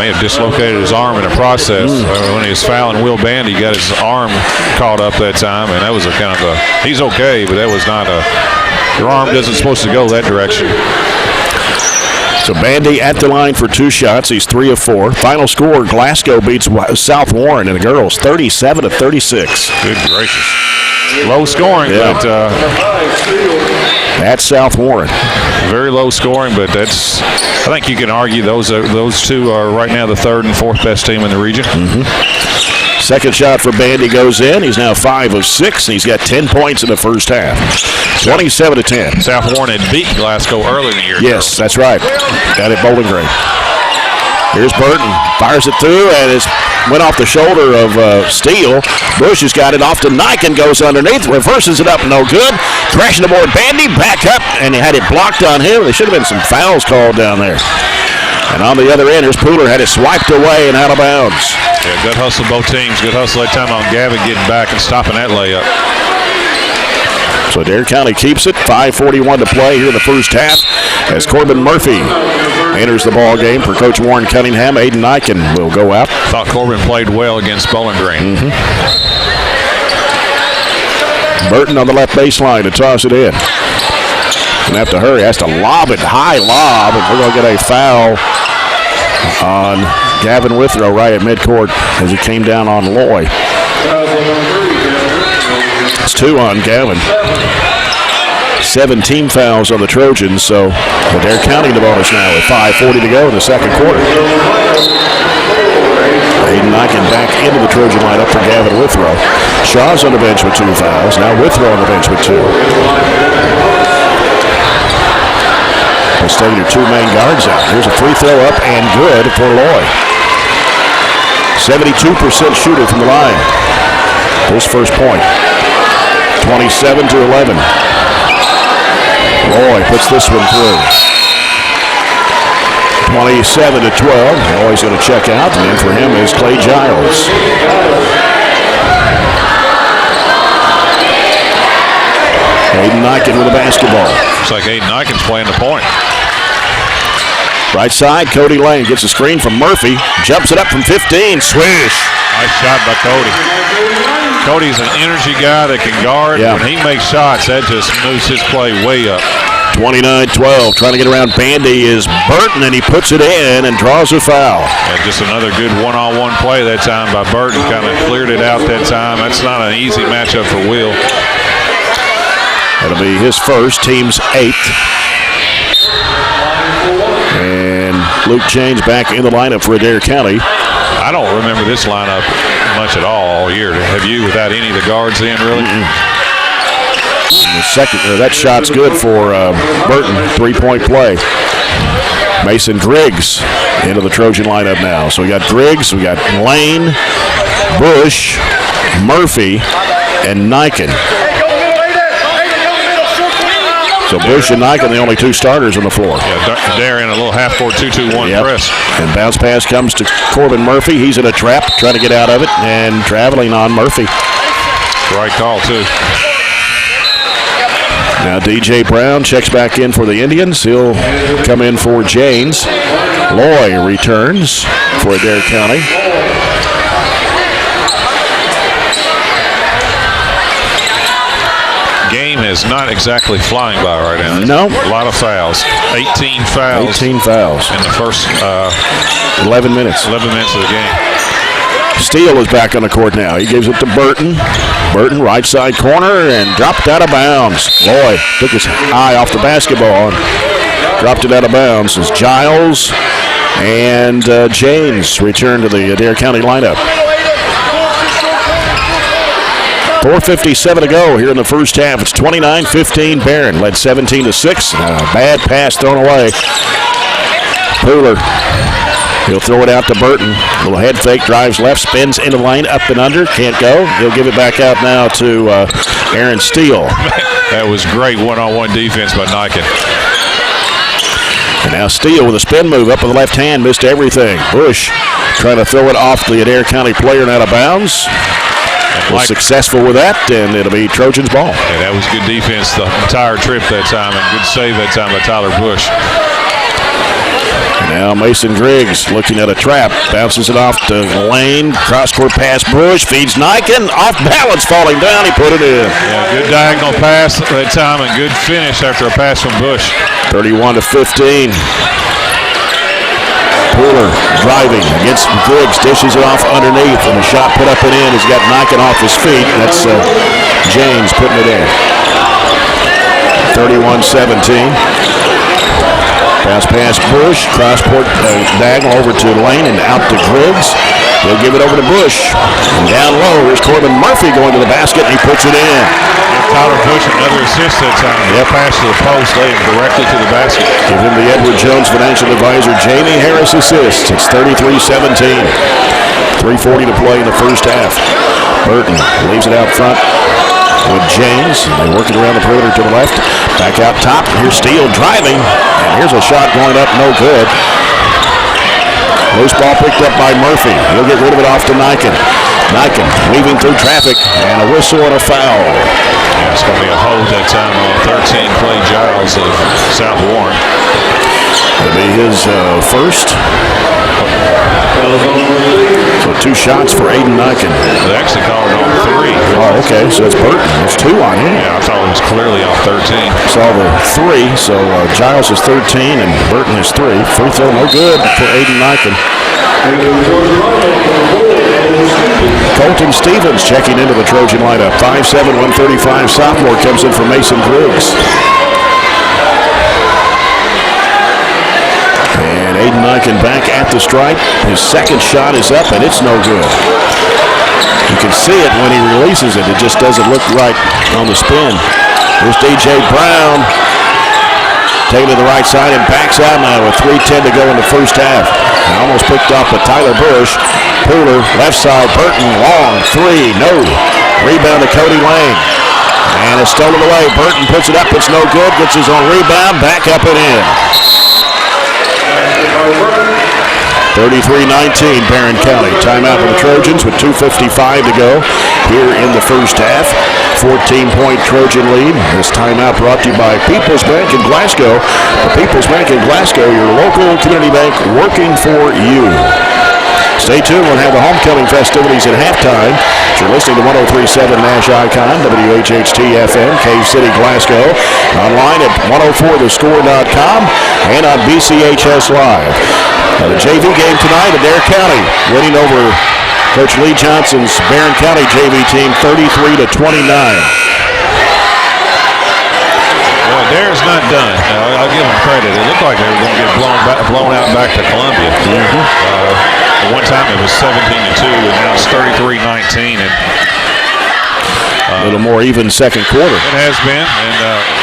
May have dislocated his arm in the process. When he was fouling Will Bandy, he got his arm caught up that time, and that was a kind of a, he's okay, but that was not a, your arm isn't supposed to go that direction. So Bandy at the line for 2 shots. He's 3 of 4. Final score, Glasgow beats South Warren in the girls 37-36. Good gracious. Low scoring, but at South Warren. Very low scoring, but I think you can argue those two are right now the 3rd and 4th best team in the region. Second shot for Bandy goes in. He's now 5 of 6. He's got 10 points in the first half. 27-10. South Warren had beat Glasgow early in the year. Yes, that's right. Got it Bowling Green. Here's Burton. Fires it through, and it went off the shoulder of Steele. Bush has got it off to Niken. Goes underneath. Reverses it up. No good. Crashing aboard Bandy. Back up, and he had it blocked on him. There should have been some fouls called down there. And on the other end, here's Pooler. Had it swiped away and out of bounds. Yeah, good hustle both teams. Good hustle that time on Gavin getting back and stopping that layup. So Adair County keeps it. 5:41 to play here in the first half as Corbin Murphy enters the ball game for Coach Warren Cunningham. Aiden Niken will go out. Thought Corbin played well against Bowling Green. Burton on the left baseline to toss it in. Gonna have to hurry. Has to lob it, high lob, and we're gonna get a foul on Gavin Withrow right at midcourt as he came down on Loy. It's 2 on Gavin. 7 team fouls on the Trojans, so Adair County in the bonus now with 5:40 to go in the second quarter. Aiden Niken back into the Trojan lineup for Gavin Withrow. Shaw's on the bench with 2 fouls. Now Withrow on the bench with 2. Let's take your 2 main guards out. Here's a free throw up and good for Loy. 72% shooter from the line. His first point. 27-11. Loy puts this one through. 27-12. Loy's going to check out, and in for him is Clay Giles. Aiden Niken with the basketball. Looks like Aiden Niken's playing the point. Right side, Cody Lane gets a screen from Murphy. Jumps it up from 15. Swish. Nice shot by Cody. Cody's an energy guy that can guard. Yeah. When he makes shots, that just moves his play way up. 29-12. Trying to get around Bandy is Burton, and he puts it in and draws a foul. And just another good one-on-one play that time by Burton. Kind of cleared it out that time. That's not an easy matchup for Will. That'll be his first, team's 8th. And Luke James back in the lineup for Adair County. I don't remember this lineup much at all year. Have you, without any of the guards in, really? The second, that shot's good for Burton. 3-point play. Mason Griggs into the Trojan lineup now. So we got Griggs, we got Lane, Bush, Murphy, and Niken. So Bush and Niken, the only 2 starters on the floor. Yeah, Adair in a little half-court 2-2-1 press. And bounce pass comes to Corbin Murphy. He's in a trap, trying to get out of it, and traveling on Murphy. Right call, too. Now DJ Brown checks back in for the Indians. He'll come in for Janes. Loy returns for Adair County. Game is not exactly flying by right now. No. A lot of fouls. 18 fouls. 18 fouls. In the first 11 minutes. 11 minutes of the game. Steele is back on the court now. He gives it to Burton. Burton, right side corner, and dropped out of bounds. Loy took his eye off the basketball and dropped it out of bounds as Giles and James return to the Adair County lineup. 4:57 to go here in the first half. It's 29-15. Barren led 17-6. Bad pass thrown away. Pooler. He'll throw it out to Burton. Little head fake, drives left, spins into the lane, up and under. Can't go. He'll give it back out now to Aaron Steele. That was great one-on-one defense by Niken. And now Steele with a spin move up with the left hand. Missed everything. Bush trying to throw it off the Adair County player and out of bounds. Was successful with that, and it'll be Trojans ball. Yeah, that was good defense the entire trip that time, and good save that time by Tyler Bush. Now Mason Griggs looking at a trap, bounces it off to Lane, cross-court pass, Bush, feeds Niken, off balance, falling down, he put it in. Yeah, good diagonal pass that time, and good finish after a pass from Bush. 31-15. Pooler driving against Griggs, dishes it off underneath, and the shot put up and in. He's got Niken off his feet. That's James putting it in. 31-17. Bounce past Bush, cross-court diagonal over to Lane and out to Griggs. He'll give it over to Bush. And down low, here's Corbin Murphy going to the basket, and he puts it in. Tyler Bush, another assist that time. Yep. Pass to the post, leading directly to the basket. Give him the Edward Jones financial advisor, Jamie Harris assist. It's 33-17. 3:40 to play in the first half. Burton leaves it out front with James. They work it around the perimeter to the left. Back out top. Here's Steele driving. And here's a shot going up, no good. Loose ball picked up by Murphy. He'll get rid of it off to Niken. Niken weaving through traffic, and a whistle and a foul. Yeah, it's going to be a hold that time on 13 Clay Giles of South Warren. It'll be his first. So 2 shots for Aiden Niken. They actually called it on 3. Oh, okay, so it's Burton. There's 2 on him. Yeah, I thought it was clearly off 13. Saw the 3, so Giles is 13 and Burton is 3. Free throw, no good for Aiden Niken. Colton Stevens checking into the Trojan lineup. 5'7", 135 sophomore comes in for Mason Griggs. And Aiden Niken back at the stripe. His second shot is up, and it's no good. You can see it when he releases it. It just doesn't look right on the spin. Here's DJ Brown. Taking to the right side and backs out now with 3:10 to go in the first half. Almost picked off by Tyler Bush. Pooler, left side, Burton, long, 3, no. Rebound to Cody Lane. And it's stolen away. Burton puts it up, it's no good. Gets his own rebound, back up and in. 33-19, Barren County. Timeout for the Trojans with 2:55 to go here in the first half. 14-point Trojan lead. This timeout brought to you by People's Bank in Glasgow. The People's Bank in Glasgow, your local community bank working for you. Stay tuned. We'll have the homecoming festivities at halftime. You're listening to 103.7 Nash Icon, WHHT-FM, Cave City, Glasgow. Online at 104thescore.com and on BCHS Live. The JV game tonight, Adair County winning over Coach Lee Johnson's Barren County JV team 33-29. Well, Adair's not done. I'll give them credit. It looked like they were going to get blown out back to Columbia. One time it was 17-2, and now it's 33-19. And a little more even second quarter. It has been, and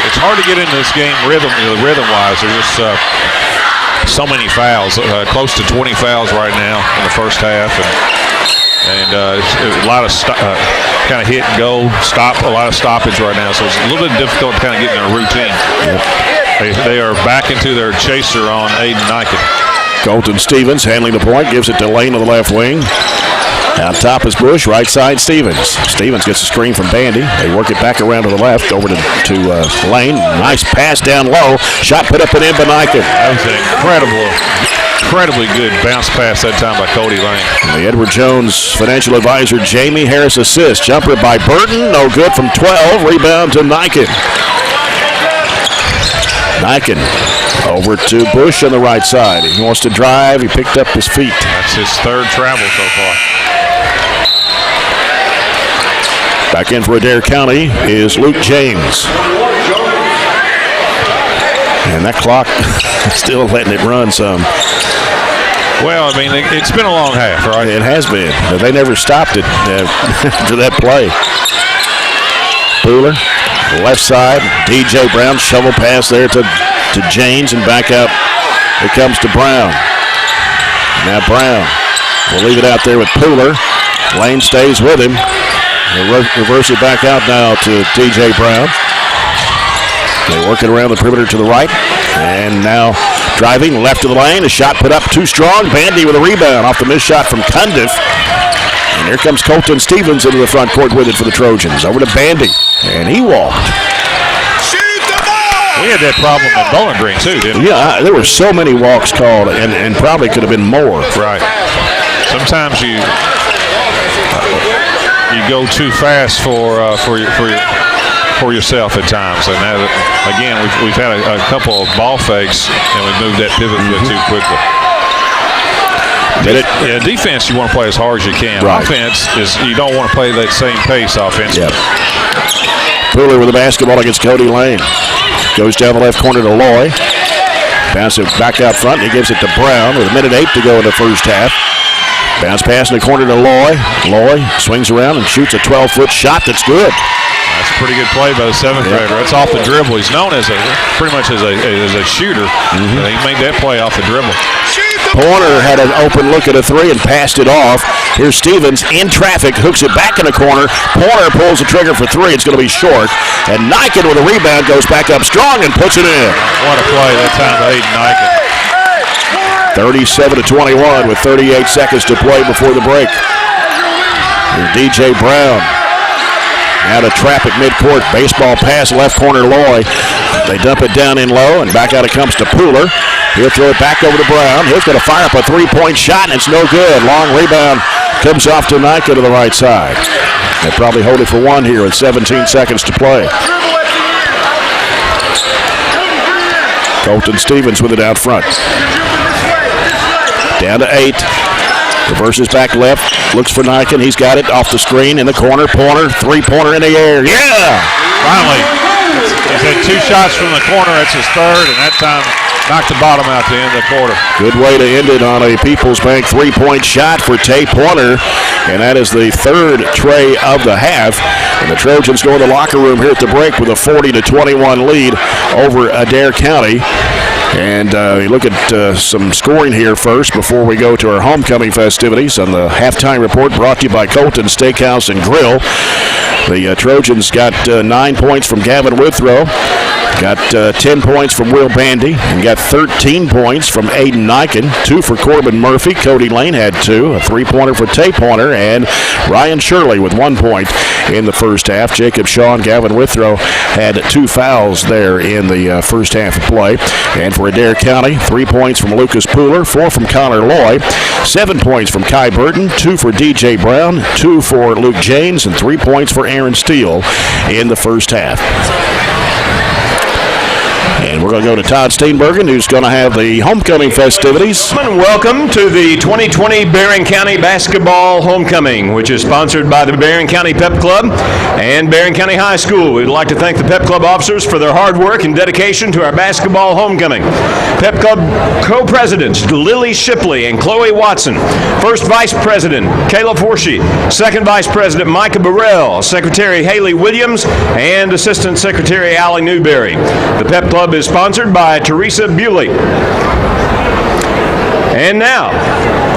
it's hard to get into this game rhythm-wise. There's just so many fouls, close to 20 fouls right now in the first half, and a lot of kind of hit and go, a lot of stoppage right now. So it's a little bit difficult to kind of get in their routine. Yep. They are back into their chaser on Aiden Niken. Colton Stevens handling the point, gives it to Lane on the left wing. Out top is Bush, right side Stevens. Stevens gets a screen from Bandy. They work it back around to the left, over to Lane. Nice pass down low. Shot put up and in by Niken. That was an incredibly good bounce pass that time by Cody Lane. And the Edward Jones financial advisor, Jamie Harris assist. Jumper by Burton, no good from 12. Rebound to Niken. Niken over to Bush on the right side. He wants to drive. He picked up his feet. That's his third travel so far. Back in for Adair County is Luke James. And that clock still letting it run some. Well, I mean, it's been a long half, right? It has been. They never stopped it after that play. Pooler, left side. DJ Brown, shovel pass there to James and back up. It comes to Brown. Now Brown will leave it out there with Pooler. Lane stays with him. They reverse it back out now to DJ Brown. They work it around the perimeter to the right. And now driving left of the lane. A shot put up too strong. Bandy with a rebound off the missed shot from Cundiff. And here comes Colton Stevens into the front court with it for the Trojans. Over to Bandy. And he walked. We had that problem in Bowling Green too, didn't we? Yeah, there were so many walks called, and probably could have been more. Right. Sometimes you go too fast for yourself at times, and that, again, we've had a couple of ball fakes, and we moved that pivot too quickly. Did it? Yeah, defense you want to play as hard as you can. Right. Offense is you don't want to play that same pace offensively. Yep. Pooler with the basketball against Cody Lane. Goes down the left corner to Loy. Bounce it back out front, and he gives it to Brown with 1:08 to go in the first half. Bounce pass in the corner to Loy. Loy swings around and shoots a 12-foot shot that's good. That's a pretty good play by the seventh grader. That's off the dribble. He's known as pretty much as a shooter. He made that play off the dribble. Porter had an open look at a three and passed it off. Here's Stevens in traffic, hooks it back in the corner. Porter pulls the trigger for three. It's going to be short. And Niken with a rebound goes back up strong and puts it in. What a play that time by Aiden Niken. 37-21 with 38 seconds to play before the break. Here's DJ Brown. Now to trap at midcourt. Baseball pass, left corner Loy. They dump it down in low, and back out it comes to Pooler. He'll throw it back over to Brown. He's going to fire up a three-point shot, and it's no good. Long rebound comes off to Nika to the right side. They probably hold it for one here with 17 seconds to play. Colton Stevens with it out front. Down to 8. Reverses back left. Looks for Niken. He's got it off the screen in the corner. Pointer, three-pointer in the air. Yeah! Finally. He's had 2 shots from the corner. That's his third, and that time knocked the bottom out to end the quarter. Good way to end it on a People's Bank three-point shot for Tay Pointer, and that is the third tray of the half. And the Trojans go in the locker room here at the break with a 40-21 lead over Adair County. And you look at some scoring here first before we go to our homecoming festivities on the halftime report brought to you by Colton Steakhouse and Grill. The Trojans got 9 points from Gavin Withrow, got 10 points from Will Bandy, and got 13 points from Aiden Niken, 2 for Corbin Murphy. Cody Lane had 2, a three-pointer for Tay Pointer, and Ryan Shirley with 1 point in the first half. Jacob Shaw and Gavin Withrow had 2 fouls there in the first half of play. And for Adair County, 3 points from Lucas Pooler, 4 from Connor Loy, 7 points from Kai Burton, 2 for DJ Brown, 2 for Luke James, and 3 points for Aaron Steele in the first half. And we're going to go to Todd Steenbergen, who's going to have the homecoming festivities. Welcome to the 2020 Barren County Basketball Homecoming, which is sponsored by the Barren County Pep Club and Barren County High School. We'd like to thank the Pep Club officers for their hard work and dedication to our basketball homecoming. Pep Club co-presidents Lily Shipley and Chloe Watson. First Vice President Kayla Forshee. Second Vice President Micah Burrell. Secretary Haley Williams. And Assistant Secretary Allie Newberry. The Pep Club is sponsored by Teresa Bewley. And now,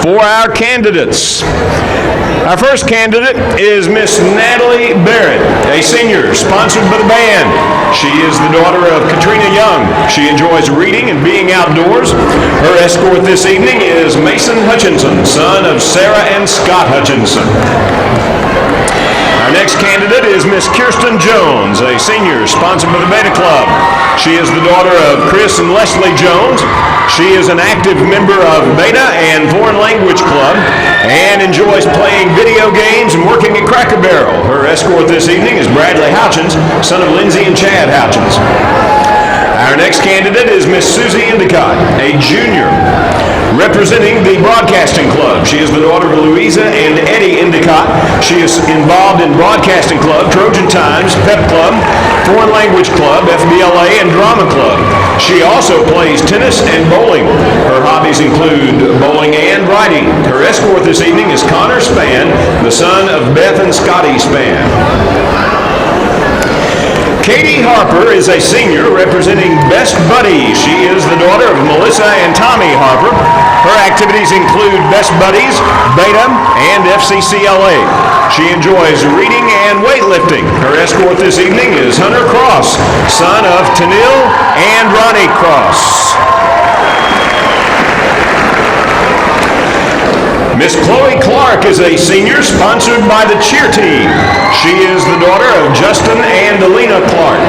for our candidates. Our first candidate is Miss Natalie Barrett, a senior sponsored by the band. She is the daughter of Katrina Young. She enjoys reading and being outdoors. Her escort this evening is Mason Hutchinson, son of Sarah and Scott Hutchinson. Our next candidate is Miss Kirsten Jones, a senior sponsored by the Beta Club. She is the daughter of Chris and Leslie Jones. She is an active member of Beta and Foreign Language Club and enjoys playing video games and working at Cracker Barrel. Her escort this evening is Bradley Houchins, son of Lindsay and Chad Houchins. Our next candidate is Miss Susie Endicott, a junior, representing the Broadcasting Club. She is the daughter of Louisa and Eddie Endicott. She is involved in Broadcasting Club, Trojan Times, Pep Club, Foreign Language Club, FBLA, and Drama Club. She also plays tennis and bowling. Her hobbies include bowling and writing. Her escort this evening is Connor Spann, the son of Beth and Scotty Spann. Katie Harper is a senior representing Best Buddies. She is the daughter of Melissa and Tommy Harper. Her activities include Best Buddies, Beta, and FCCLA. She enjoys reading and weightlifting. Her escort this evening is Hunter Cross, son of Tanil and Ronnie Cross. Miss Chloe Clark is a senior sponsored by the cheer team. She is the daughter of Justin and Alina Clark.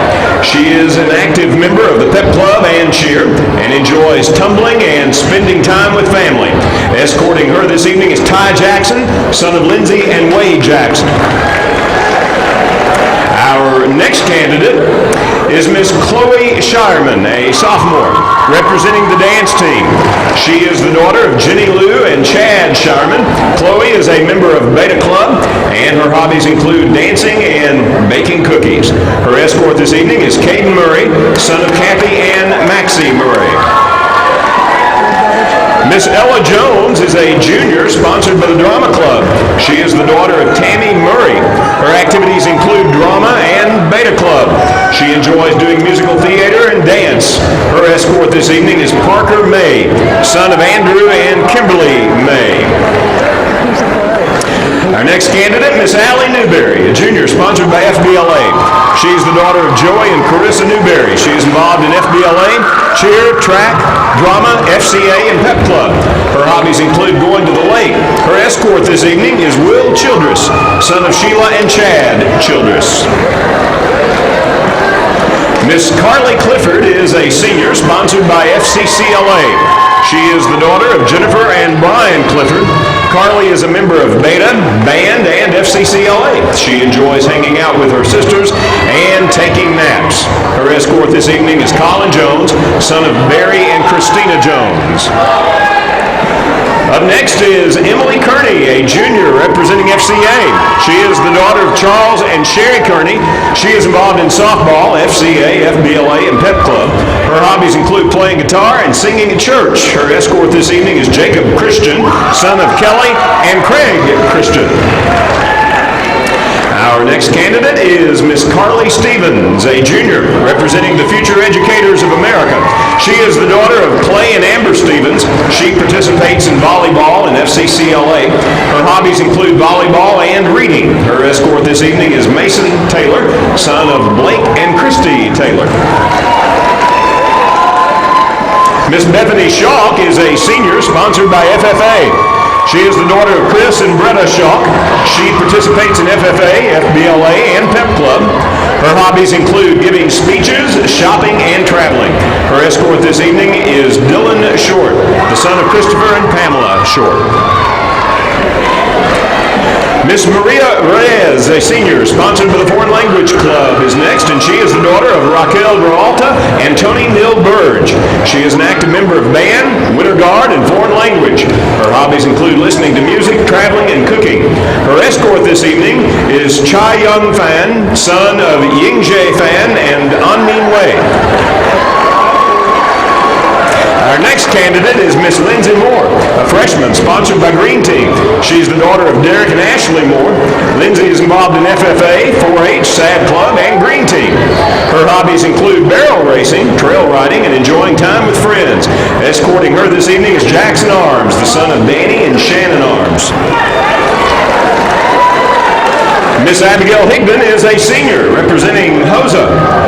She is an active member of the Pep Club and cheer and enjoys tumbling and spending time with family. Escorting her this evening is Ty Jackson, son of Lindsay and Wade Jackson. Our next candidate is Miss Chloe Shireman, a sophomore, representing the dance team. She is the daughter of Jenny Lou and Chad Shireman. Chloe is a member of Beta Club, and her hobbies include dancing and baking cookies. Her escort this evening is Caden Murray, son of Kathy and Maxie Murray. Miss Ella Jones is a junior sponsored by the Drama Club. She is the daughter of Tammy Murray. Her activities include drama and Beta Club. She enjoys doing musical theater and dance. Her escort this evening is Parker May, son of Andrew and Kimberly May. Our next candidate, Miss Allie Newberry, a junior sponsored by FBLA. She's the daughter of Joey and Carissa Newberry. She is involved in FBLA, cheer, track, drama, FCA, and pep club. Her hobbies include going to the lake. Her escort this evening is Will Childress, son of Sheila and Chad Childress. Miss Carly Clifford is a senior sponsored by FCCLA. She is the daughter of Jennifer and Brian Clifford. Carly is a member of Beta, Band, and FCCLA. She enjoys hanging out with her sisters and taking naps. Her escort this evening is Colin Jones, son of Barry and Christina Jones. Up next is Emily Kearney, a junior representing FCA. She is the daughter of Charles and Sherry Kearney. She is involved in softball, FCA, FBLA, and pep club. Her hobbies include playing guitar and singing at church. Her escort this evening is Jacob Christian, son of Kelly and Craig Christian. Our next candidate is Miss Carly Stevens, a junior representing the Future Educators of America. She is the daughter of Clay and Amber Stevens. She participates in volleyball and FCCLA. Her hobbies include volleyball and reading. Her escort this evening is Mason Taylor, son of Blake and Christy Taylor. Miss Bethany Schalk is a senior sponsored by FFA. She is the daughter of Chris and Bretta Schalk. She participates in FFA, FBLA, and Pep Club. Her hobbies include giving speeches, shopping, and traveling. Her escort this evening is Dylan Short, the son of Christopher and Pamela Short. Miss Maria Reyes, a senior, sponsored by the Foreign Language Club, is next, and she is the daughter of Raquel Peralta and Tony Mill Burge. She is an active member of band, Winter Guard, and Foreign Language. Her hobbies include listening to music, traveling, and cooking. Her escort this evening is Chai Young Fan, son of Ying Jae Fan and An Min Wei. Our next candidate is Miss Lindsay Moore, a freshman sponsored by Green Team. She's the daughter of Derek and Ashley Moore. Lindsay is involved in FFA, 4-H, SAD Club, and Green Team. Her hobbies include barrel racing, trail riding, and enjoying time with friends. Escorting her this evening is Jackson Arms, the son of Danny and Shannon Arms. Miss Abigail Higdon is a senior representing HOSA.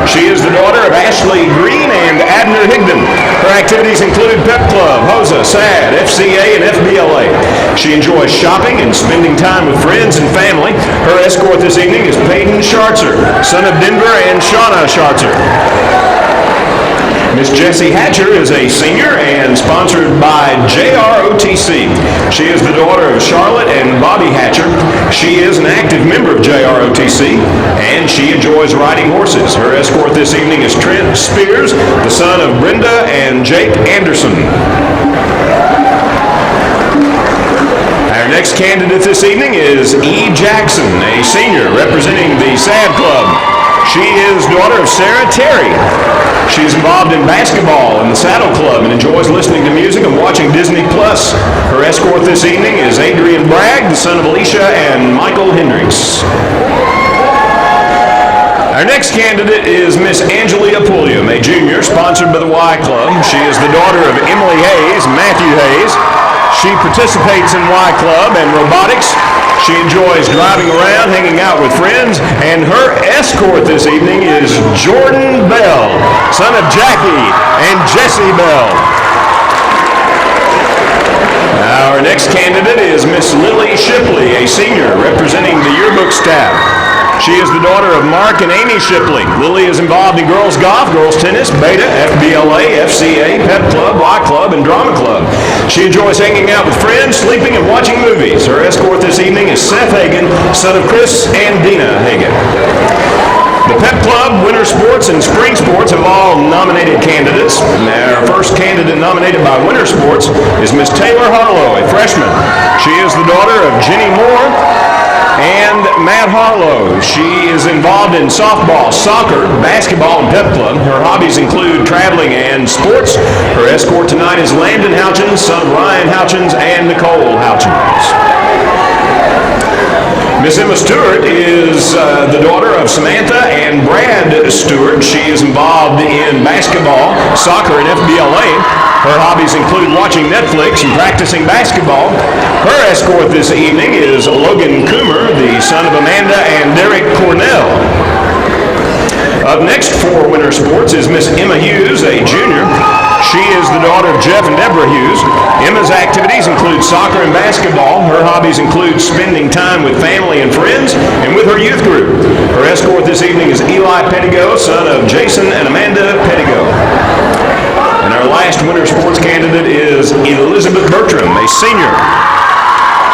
She is the daughter of Ashley Green and Abner Higdon. Her activities include Pep Club, HOSA, SAD, FCA, and FBLA. She enjoys shopping and spending time with friends and family. Her escort this evening is Peyton Schartzer, son of Denver and Shauna Schartzer. Miss Jessie Hatcher is a senior and sponsored by JROTC. She is the daughter of Charlotte and Bobby Hatcher. She is an active member of JROTC, and she enjoys riding horses. Her escort this evening is Trent Spears, the son of Brenda and Jake Anderson. Our next candidate this evening is E. Jackson, a senior representing the SAD Club. She is daughter of Sarah Terry. She's involved in basketball in the Saddle Club and enjoys listening to music and watching Disney+. Her escort this evening is Adrian Bragg, the son of Alicia and Michael Hendricks. Our next candidate is Miss Angelia Pulliam, a junior sponsored by the Y Club. She is the daughter of Emily Hayes, Matthew Hayes. She participates in Y Club and robotics. She enjoys driving around, hanging out with friends, and her escort this evening is Jordan Bell, son of Jackie and Jesse Bell. Our next candidate is Miss Lily Shipley, a senior representing the yearbook staff. She is the daughter of Mark and Amy Shipley. Lily is involved in girls golf, girls tennis, Beta, FBLA, FCA, Pep Club, Y Club, and Drama Club. She enjoys hanging out with friends, sleeping, and watching movies. Her escort this evening is Seth Hagen, son of Chris and Dina Hagen. The Pep Club, winter sports, and spring sports have all nominated candidates. Our first candidate nominated by winter sports is Miss Taylor Harlow, a freshman. She is the daughter of Jenny Moore and Matt Harlow. She is involved in softball, soccer, basketball, and pep club. Her hobbies include traveling and sports. Her escort tonight is Landon Houchins, son of Ryan Houchins and Nicole Houchins. Miss Emma Stewart is the daughter of Samantha and Brad Stewart. She is involved in basketball, soccer, and FBLA. Her hobbies include watching Netflix and practicing basketball. Her escort this evening is Logan Coomer, the son of Amanda and Derek Cornell. Up next for winter sports is Miss Emma Hughes, a junior. She is the daughter of Jeff and Deborah Hughes. Emma's activities include soccer and basketball. Her hobbies include spending time with family and friends and with her youth group. Her escort this evening is Eli Pettigo, son of Jason and Amanda Pettigo. And our last winter sports candidate is Elizabeth Bertram, a senior.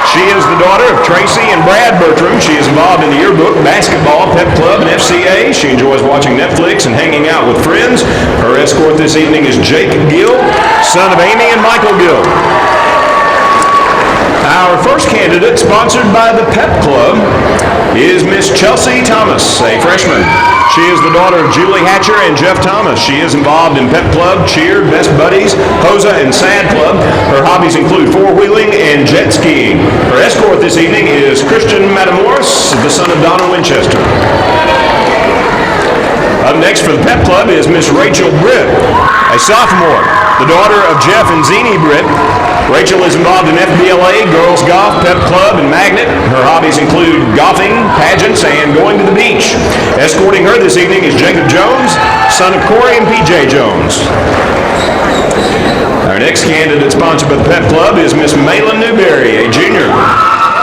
She is the daughter of Tracy and Brad Bertram. She is involved in the yearbook, basketball, pep club, and FCA. She enjoys watching Netflix and hanging out with friends. Her escort this evening is Jake Gill, son of Amy and Michael Gill. Our first candidate, sponsored by the pep club, is Miss Chelsea Thomas, a freshman. She is the daughter of Julie Hatcher and Jeff Thomas. She is involved in pep club, cheer, best buddies, HOSA, and SAD club. Her hobbies include four-wheeling and jet skiing. Her escort this evening is Christian Matamoros, the son of Donna Winchester. Up next for the pep club is Miss Rachel Britt, a sophomore, the daughter of Jeff and Zini Britt. Rachel is involved in FBLA, girls golf, pep club, and magnet. Her hobbies include golfing, pageants, and going to the beach. Escorting her this evening is Jacob Jones, son of Corey and PJ Jones. Our next candidate sponsored by the pep club is Miss Malin Newberry, a junior.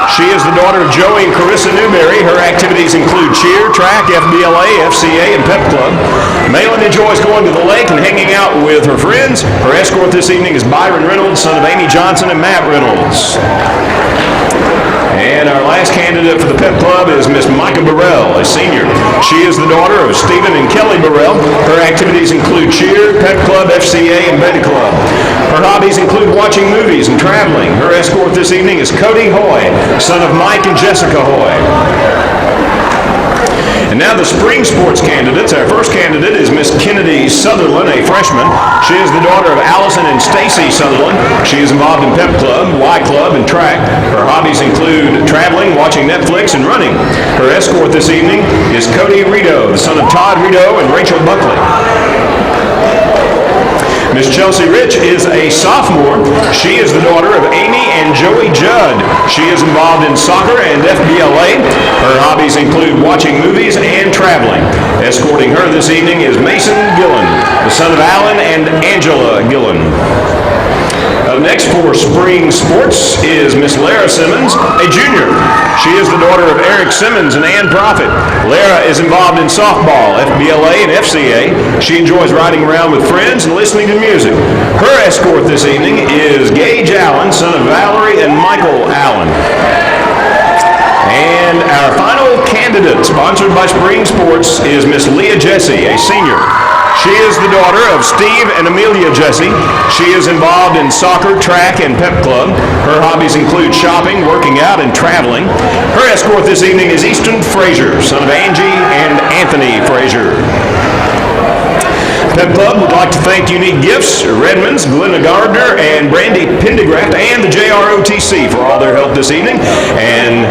She is the daughter of Joey and Carissa Newberry. Her activities include cheer, track, FBLA, FCA, and pep club. Malin enjoys going to the lake and hanging out with her friends. Her escort this evening is Byron Reynolds, son of Amy Johnson and Matt Reynolds. And our last candidate for the pep club is Miss Micah Burrell, a senior. She is the daughter of Stephen and Kelly Burrell. Her activities include cheer, pep club, FCA, and beta club. Her hobbies include watching movies and traveling. Her escort this evening is Cody Hoy, son of Mike and Jessica Hoy. And now the spring sports candidates. Our first candidate is Miss Kennedy Sutherland, a freshman. She is the daughter of Allison and Stacy Sutherland. She is involved in pep club, Y club, and track. Her hobbies include traveling, watching Netflix, and running. Her escort this evening is Cody Rito, the son of Todd Rito and Rachel Buckley. Miss Chelsea Rich is a sophomore. She is the daughter of Amy and Joey Judd. She is involved in soccer and FBLA. Her hobbies include watching movies and traveling. Escorting her this evening is Mason Gillen, the son of Alan and Angela Gillen. Up next for spring sports is Miss Lara Simmons, a junior. She is the daughter of Eric Simmons and Ann Profit. Lara is involved in softball, FBLA, and FCA. She enjoys riding around with friends and listening to music. Her escort this evening is Gage Allen, son of Valerie and Michael Allen. And our final candidate, sponsored by Spring Sports, is Miss Leah Jesse, a senior. She is the daughter of Steve and Amelia Jesse. She is involved in soccer, track, and pep club. Her hobbies include shopping, working out, and traveling. Her escort this evening is Easton Frazier, son of Angie and Anthony Frazier. Pep Club would like to thank Unique Gifts, Redmonds, Glenna Gardner, and Brandy Pendergraft, and the JROTC for all their help this evening. And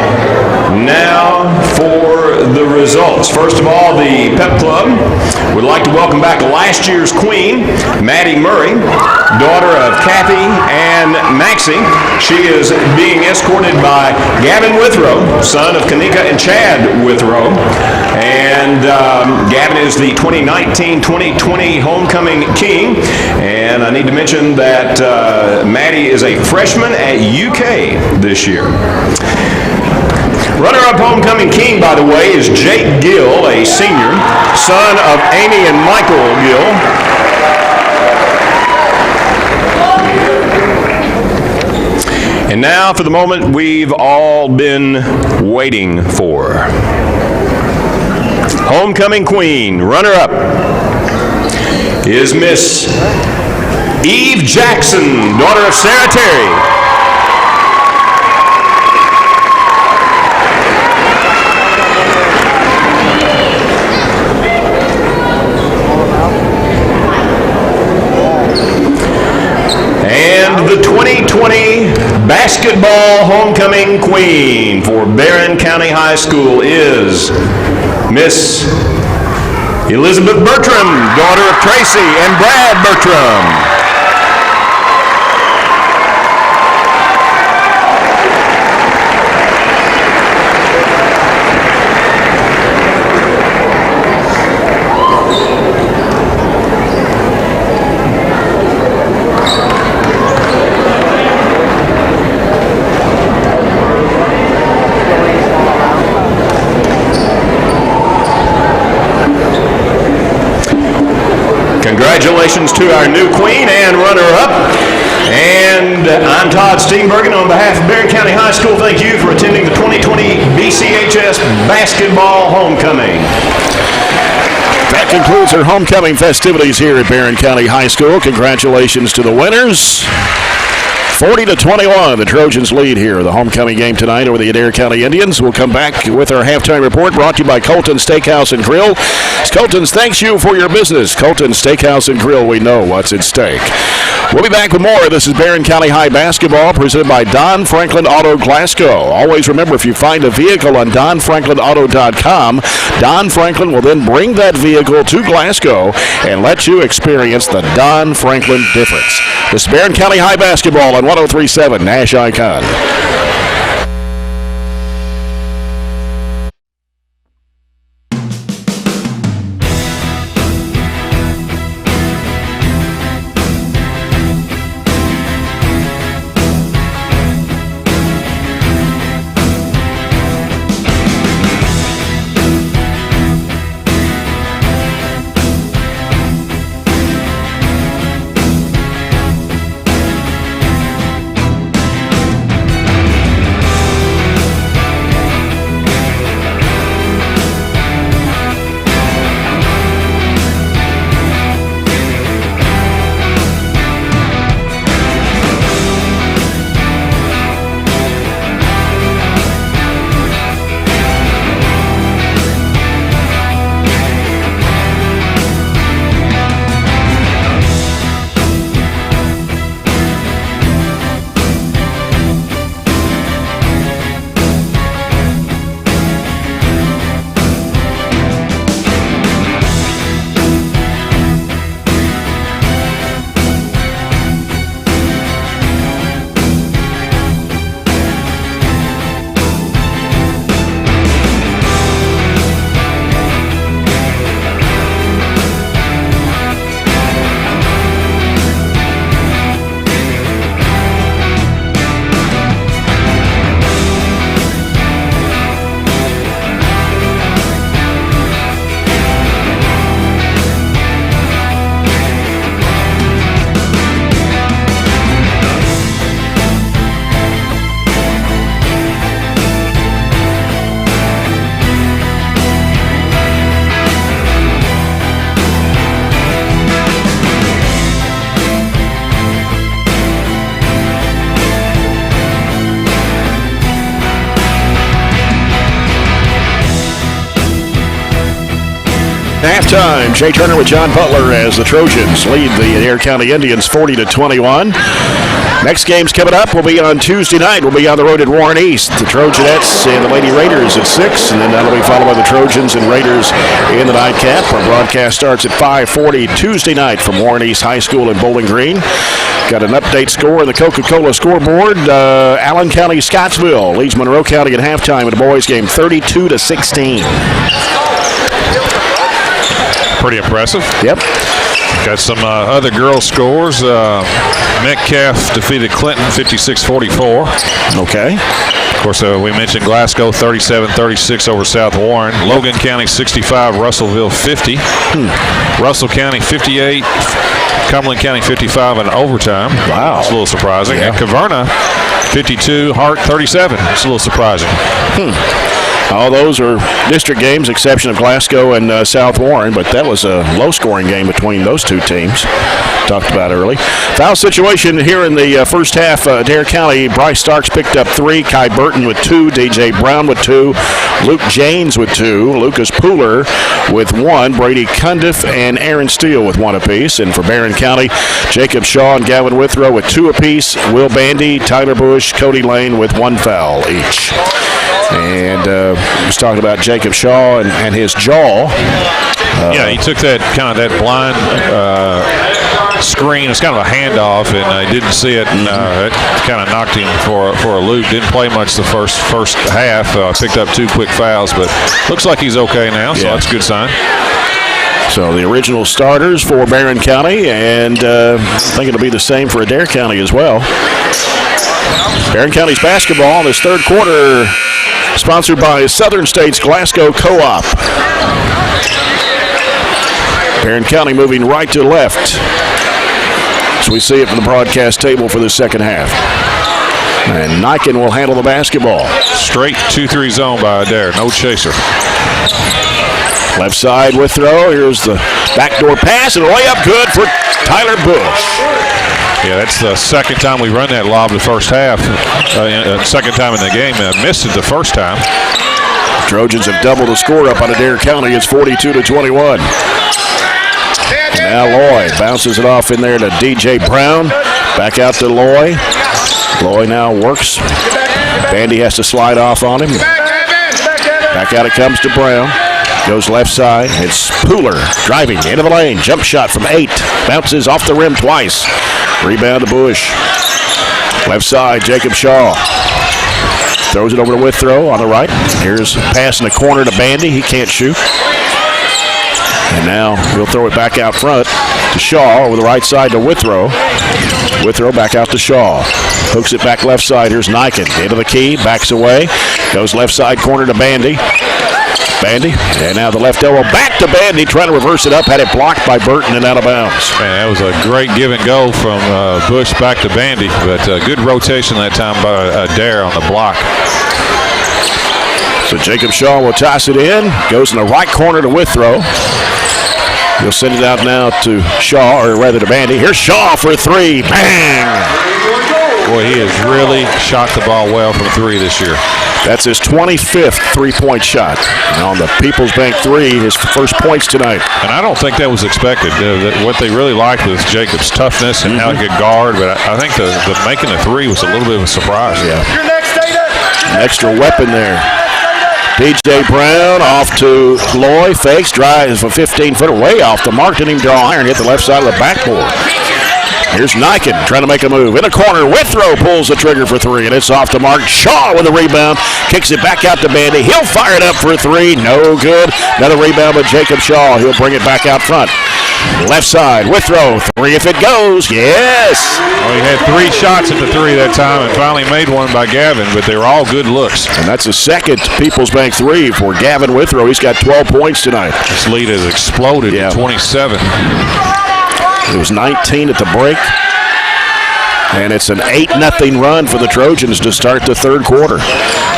now for the results. First of all, the Pep Club would like to welcome back last year's queen, Maddie Murray, daughter of Kathy and Maxie. She is being escorted by Gavin Withrow, son of Kanika and Chad Withrow. And Gavin is the 2019-2020 homecoming king. And I need to mention that Maddie is a freshman at UK this year. Runner-up homecoming king, by the way, is Jake Gill, a senior, son of Amy and Michael Gill. And now for the moment we've all been waiting for. Homecoming queen, runner-up, is Miss Eve Jackson, daughter of Sarah Terry. And the 2020 basketball homecoming queen for Barren County High School is Miss Elizabeth Bertram, daughter of Tracy and Brad Bertram. Congratulations to our new queen and runner-up. And I'm Todd Steenbergen on behalf of Barren County High School. Thank you for attending the 2020 BCHS basketball homecoming. That concludes our homecoming festivities here at Barren County High School. Congratulations to the winners. 40-21, the Trojans lead here. The homecoming game tonight over the Adair County Indians. We'll come back with our halftime report brought to you by Colton's Steakhouse and Grill. Colton's thanks you for your business. Colton's Steakhouse and Grill, we know what's at stake. We'll be back with more. This is Barren County High Basketball presented by Don Franklin Auto Glasgow. Always remember, if you find a vehicle on DonFranklinAuto.com, Don Franklin will then bring that vehicle to Glasgow and let you experience the Don Franklin difference. This is Barren County High Basketball on 103.7 Nash Icon. Halftime, Jay Turner with John Butler as the Trojans lead the Adair County Indians 40-21. Next game's coming up will be on Tuesday night. We'll be on the road at Warren East. The Trojanettes and the Lady Raiders at 6, and then that'll be followed by the Trojans and Raiders in the nightcap. Our broadcast starts at 5:40 Tuesday night from Warren East High School in Bowling Green. Got an update score in the Coca-Cola scoreboard. Allen County Scottsville leads Monroe County at halftime in the boys game 32-16. Pretty impressive. Yep. Got some other girls' scores. Metcalf defeated Clinton 56-44. Okay. Of course, we mentioned Glasgow 37-36 over South Warren. Logan County 65, Russellville 50. Russell County 58, Cumberland County 55 in overtime. Wow. That's a little surprising. Yeah. And Caverna 52, Hart 37. It's a little surprising. All those are district games, exception of Glasgow and South Warren, but that was a low-scoring game between those two teams. Talked about early. Foul situation here in the first half. Adair County, Bryce Starks picked up 3, Kai Burton with 2, DJ Brown with 2, Luke Janes with 2, Lucas Pooler with 1, Brady Cundiff and Aaron Steele with 1 apiece. And for Barren County, Jacob Shaw and Gavin Withrow with 2 apiece, Will Bandy, Tyler Bush, Cody Lane with 1 foul each. And was talking about Jacob Shaw and his jaw. Yeah, he took that blind screen. It's kind of a handoff, and I didn't see it, and it kind of knocked him for a loop. Didn't play much the first half. Picked up 2 quick fouls, but looks like he's okay now, so that's a good sign. So the original starters for Barren County, and I think it'll be the same for Adair County as well. Barren County's basketball in this third quarter, sponsored by Southern States Glasgow Co-op. Barren County moving right to left as we see it from the broadcast table for the second half. And Niken will handle the basketball. Straight 2-3 zone by Adair, no chaser. Left side Withrow. Here's the backdoor pass and a layup good for Tyler Bush. Yeah, that's the second time we run that lob the first half. Second time in the game. Missed it the first time. Trojans have doubled the score up on Adair County. It's 42-21. Now Loy bounces it off in there to DJ Brown. Back out to Loy. Loy now works. Bandy has to slide off on him. Back out it comes to Brown. Goes left side. It's Pooler driving into the lane. Jump shot from 8. Bounces off the rim twice. Rebound to Bush. Left side, Jacob Shaw. Throws it over to Withrow on the right. Here's a pass in the corner to Bandy. He can't shoot. And now we'll throw it back out front to Shaw over the right side to Withrow. Withrow back out to Shaw. Hooks it back left side. Here's Niken. Into the key. Backs away. Goes left side corner to Bandy. Bandy. And now the left elbow back to Bandy. Trying to reverse it up. Had it blocked by Burton and out of bounds. Man, that was a great give and go from Bush back to Bandy. But good rotation that time by Adair on the block. So Jacob Shaw will toss it in. Goes in the right corner to Withrow. He'll send it out now to Shaw, or rather to Bandy. Here's Shaw for 3. Bang! Boy, he has really shot the ball well from 3 this year. That's his 25th three-point shot. And on the People's Bank 3, his first points tonight. And I don't think that was expected. What they really liked was Jacob's toughness and how he could guard, but I think the making the 3 was a little bit of a surprise. Yeah. An extra weapon there. DJ Brown off to Loy. Fakes, drives a 15-footer way off the mark. Didn't even draw iron. Hit the left side of the backboard. Here's Niken trying to make a move. In the corner, Withrow pulls the trigger for 3, and it's off the mark. Shaw with a rebound. Kicks it back out to Bandy. He'll fire it up for 3. No good. Another rebound by Jacob Shaw. He'll bring it back out front. Left side, Withrow. 3 if it goes. Yes! Well, he had 3 shots at the 3 that time and finally made one by Gavin, but they were all good looks. And that's the second People's Bank 3 for Gavin Withrow. He's got 12 points tonight. This lead has exploded to 27. It was 19 at the break. And it's an 8-0 run for the Trojans to start the third quarter.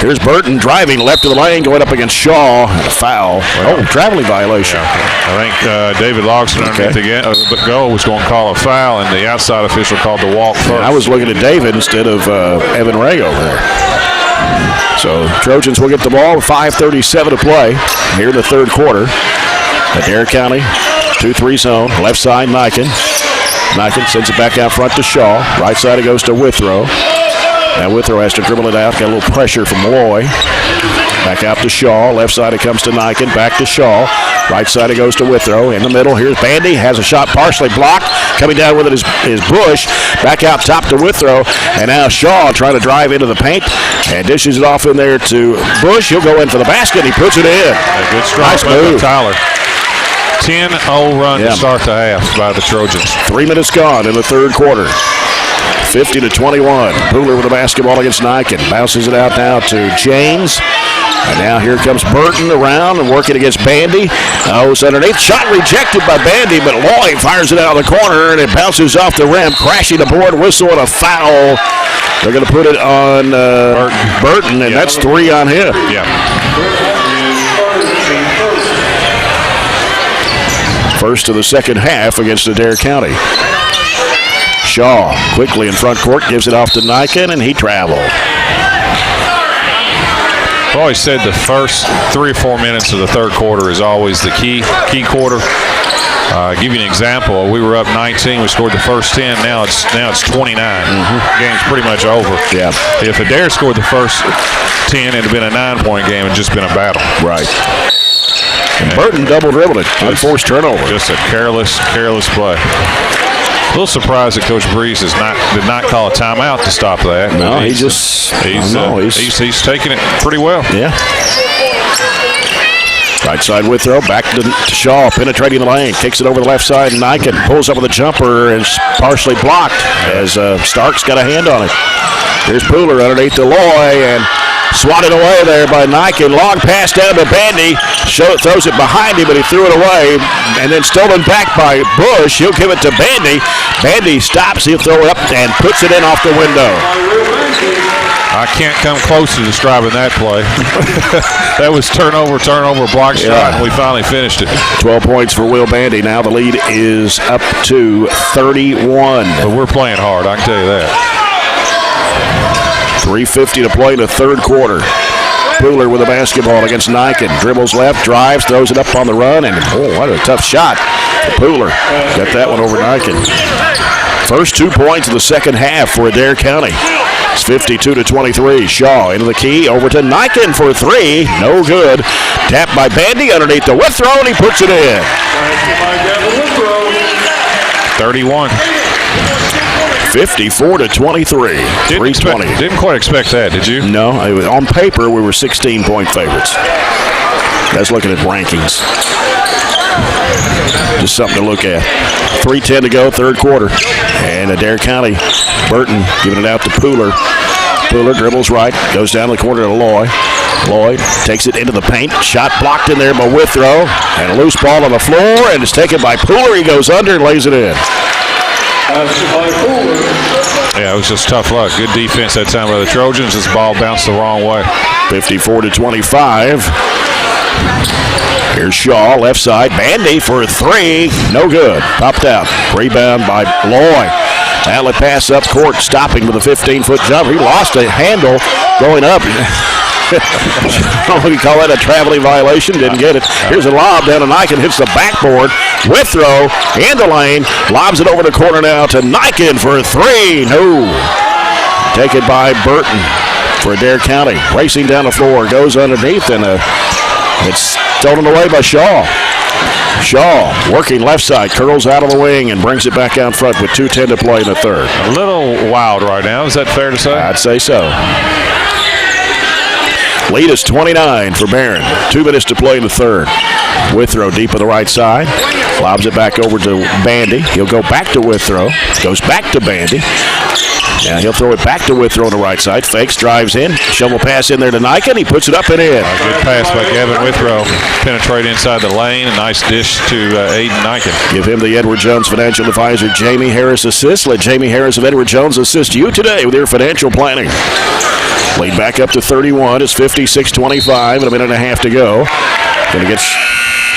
Here's Burton driving left of the lane, going up against Shaw. And a foul. Traveling violation. I think David Logston underneath the goal was going to call a foul, and the outside official called the walk first. I was looking at David instead of Evan Ray over there. So Trojans will get the ball with 5:37 to play here in the third quarter. Adair County, 2-3 zone. Left side, Niken. Niken sends it back out front to Shaw. Right side it goes to Withrow. Now Withrow has to dribble it out. Got a little pressure from Loy. Back out to Shaw. Left side it comes to Niken. Back to Shaw. Right side it goes to Withrow. In the middle, here's Bandy. Has a shot partially blocked. Coming down with it is Bush. Back out top to Withrow. And now Shaw trying to drive into the paint. And dishes it off in there to Bush. He'll go in for the basket. He puts it in. A good strike move, Tyler. 10-0 run to start the half by the Trojans. 3 minutes gone in the third quarter. 50-21. Pooler with the basketball against Niken. Bounces it out now to James. And now here comes Burton around and working against Bandy. It's underneath. Shot rejected by Bandy, but Loy fires it out of the corner, and it bounces off the rim, crashing the board, whistle, and a foul. They're going to put it on Burton, and that's 3 on him. Yeah. First of the second half against Adair County. Shaw quickly in front court, gives it off to Niken, and he traveled. I've always said the first 3 or 4 minutes of the third quarter is always the key quarter. Give you an example. We were up 19. We scored the first 10. Now it's 29. Game's pretty much over. Yeah. If Adair scored the first 10, it'd have been a 9-point game and just been a battle. Right. And Burton double dribbled it. Unforced turnover. Just a careless play. A little surprised that Coach Breeze did not call a timeout to stop that. No, he's taking it pretty well. Yeah. Right side Withrow, back to Shaw, penetrating the lane, kicks it over the left side. Niken pulls up with a jumper and is partially blocked as Stark's got a hand on it. Here's Pooler underneath to Loy and swatted away there by Niken. Long pass down to Bandy. Throws it behind him, but he threw it away. And then stolen back by Bush. He'll give it to Bandy. Bandy stops. He'll throw it up and puts it in off the window. I can't come close to describing that play. That was turnover, block shot, and we finally finished it. 12 points for Will Bandy. Now the lead is up to 31. But we're playing hard, I can tell you that. 3:50 to play in the third quarter. Pooler with a basketball against Niken. Dribbles left, drives, throws it up on the run, and what a tough shot for Pooler. Got that one over Niken. First 2 points of the second half for Adair County. It's 52-23. Shaw into the key, over to Niken for three. No good. Tapped by Bandy underneath the Withrow, and he puts it in. 31. 54-23. 3:20. Didn't quite expect that, did you? No. On paper, we were 16-point favorites. That's looking at rankings. Just something to look at. 3:10 to go, third quarter. And Adair County, Burton giving it out to Pooler. Pooler dribbles right, goes down the corner to Loy. Lloyd takes it into the paint. Shot blocked in there by Withrow. And a loose ball on the floor, and it's taken by Pooler. He goes under and lays it in. Yeah, it was just tough luck. Good defense that time by the Trojans. This ball bounced the wrong way. 54-25. Here's Shaw, left side. Bandy for three. No good. Popped out. Rebound by Loy. Outlet pass up court, stopping with a 15-foot jump. He lost a handle going up. We call that a traveling violation. Didn't get it. Here's a lob down to Niken. Hits the backboard. Withrow in the lane. Lobs it over the corner now to Niken for three. No. Taken by Burton for Adair County. Racing down the floor. Goes underneath, and it's stolen away by Shaw. Shaw working left side. Curls out of the wing and brings it back out front with 2:10 to play in the third. A little wild right now. Is that fair to say? I'd say so. Lead is 29 for Barren. 2 minutes to play in the third. Withrow deep on the right side. Lobs it back over to Bandy. He'll go back to Withrow. Goes back to Bandy. Now he'll throw it back to Withrow on the right side. Fakes, drives in. Shovel pass in there to Niken. He puts it up and in. Good pass by Gavin Withrow. Penetrate inside the lane. A nice dish to Aiden Niken. Give him the Edward Jones Financial Advisor Jamie Harris assist. Let Jamie Harris of Edward Jones assist you today with your financial planning. Lead back up to 31. It's 56-25 and a minute and a half to go. Going to get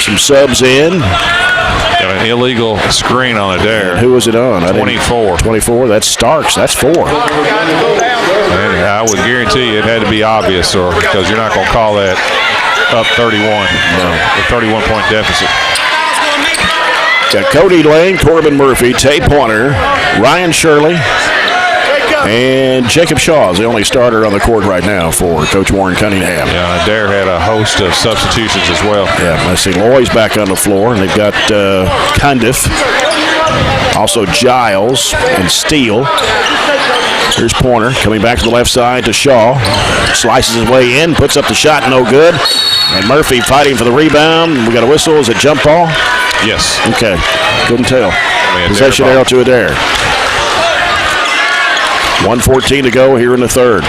some subs in. Got an illegal screen on Adair. Who was it on? 24. 24. That's Starks. That's 4. And I would guarantee you it had to be obvious, or because you're not going to call that up 31. No, a 31-point deficit. Got Cody Lane, Corbin Murphy, Tay Pointer, Ryan Shirley, and Jacob Shaw is the only starter on the court right now for Coach Warren Cunningham. Yeah, Adair had a host of substitutions as well. Yeah, I see Loy's back on the floor, and they've got Cundiff, also Giles and Steele. Here's Pointer coming back to the left side to Shaw. Slices his way in, puts up the shot, no good. And Murphy fighting for the rebound. We got a whistle. Is it jump ball? Yes. Okay, couldn't tell. Possession arrow to Adair. 1:14 to go here in the third.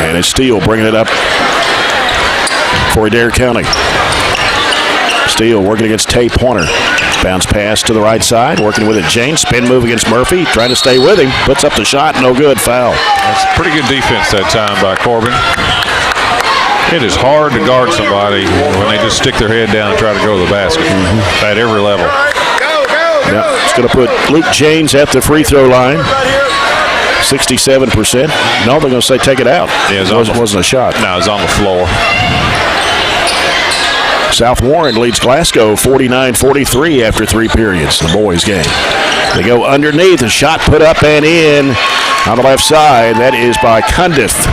And it's Steele bringing it up for Adair County. Steele working against Tay Pointer. Bounce pass to the right side, working with it. James, spin move against Murphy, trying to stay with him. Puts up the shot, no good, foul. That's pretty good defense that time by Corbin. It is hard to guard somebody when they just stick their head down and try to go to the basket at every level. Yeah, it's going to put Luke James at the free throw line. 67%. No, they're going to say take it out. Yeah, it wasn't a shot. No, it was on the floor. South Warren leads Glasgow 49-43 after 3 periods, the boys' game. They go underneath, a shot put up and in on the left side. That is by Cundiff.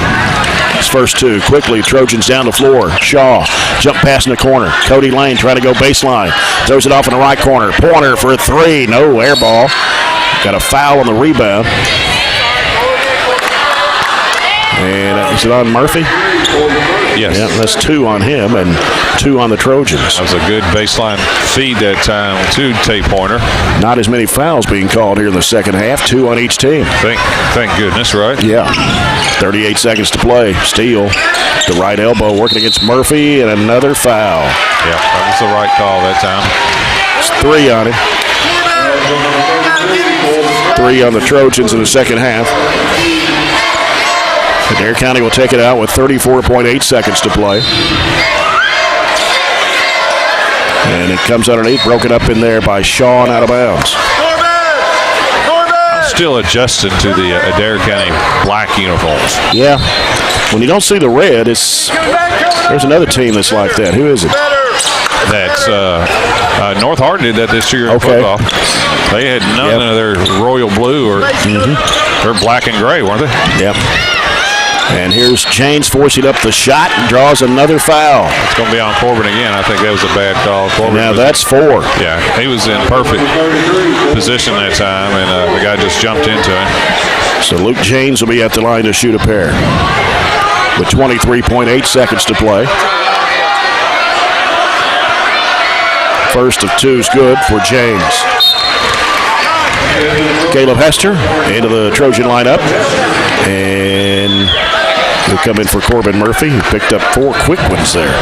His first 2. Quickly, Trojans down the floor. Shaw, jump pass in the corner. Cody Lane trying to go baseline. Throws it off in the right corner. Pointer for a 3. No, air ball. Got a foul on the rebound. And is it on Murphy? Yes. Yeah, that's 2 on him and 2 on the Trojans. That was a good baseline feed that time to Tay Pointer. Not as many fouls being called here in the second half. 2 on each team. Thank goodness, right? Yeah. 38 seconds to play. Steele, the right elbow, working against Murphy, and another foul. Yeah, that was the right call that time. It's 3 on him. 3 on the Trojans in the second half. Adair County will take it out with 34.8 seconds to play. And it comes underneath, broken up in there by Shaw and out of bounds. I'm still adjusting to the Adair County black uniforms. Yeah. When you don't see the red, there's another team that's like that. Who is it? That's North Hardin did that this year in Okay. football. They had none of their royal blue or they're black and gray, weren't they? Yep. And here's James forcing up the shot and draws another foul. It's going to be on Corbin again. I think that was a bad call. Corbin Now that's 4. Yeah, he was in perfect position that time, and the guy just jumped into him. So Luke James will be at the line to shoot a pair with 23.8 seconds to play. First of 2 is good for James. Caleb Hester into the Trojan lineup. And he'll come in for Corbin Murphy, who picked up 4 quick ones there.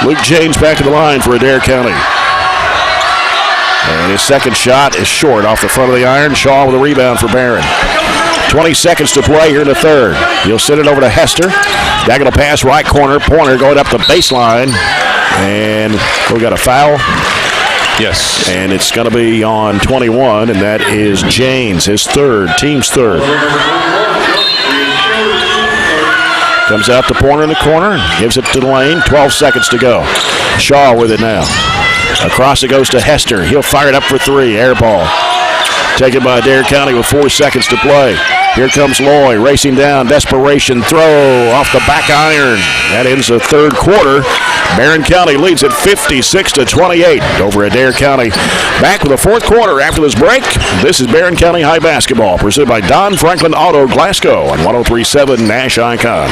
Luke James back in the line for Adair County. And his second shot is short off the front of the iron. Shaw with a rebound for Barren. 20 seconds to play here in the third. He'll send it over to Hester. Diagonal pass, right corner. Pointer going up the baseline. And we got a foul. Yes. And it's going to be on 21, and that is James, his third, team's third. Comes out to Pointer in the corner, gives it to Lane, 12 seconds to go. Shaw with it now. Across it goes to Hester. He'll fire it up for 3, air ball. Taken by Adair County with 4 seconds to play. Here comes Loy racing down, desperation throw off the back iron. That ends the third quarter. Barren County leads at 56-28 over Adair County. Back with the fourth quarter after this break. This is Barren County High Basketball, presented by Don Franklin Auto Glasgow on 103.7 Nash Icon.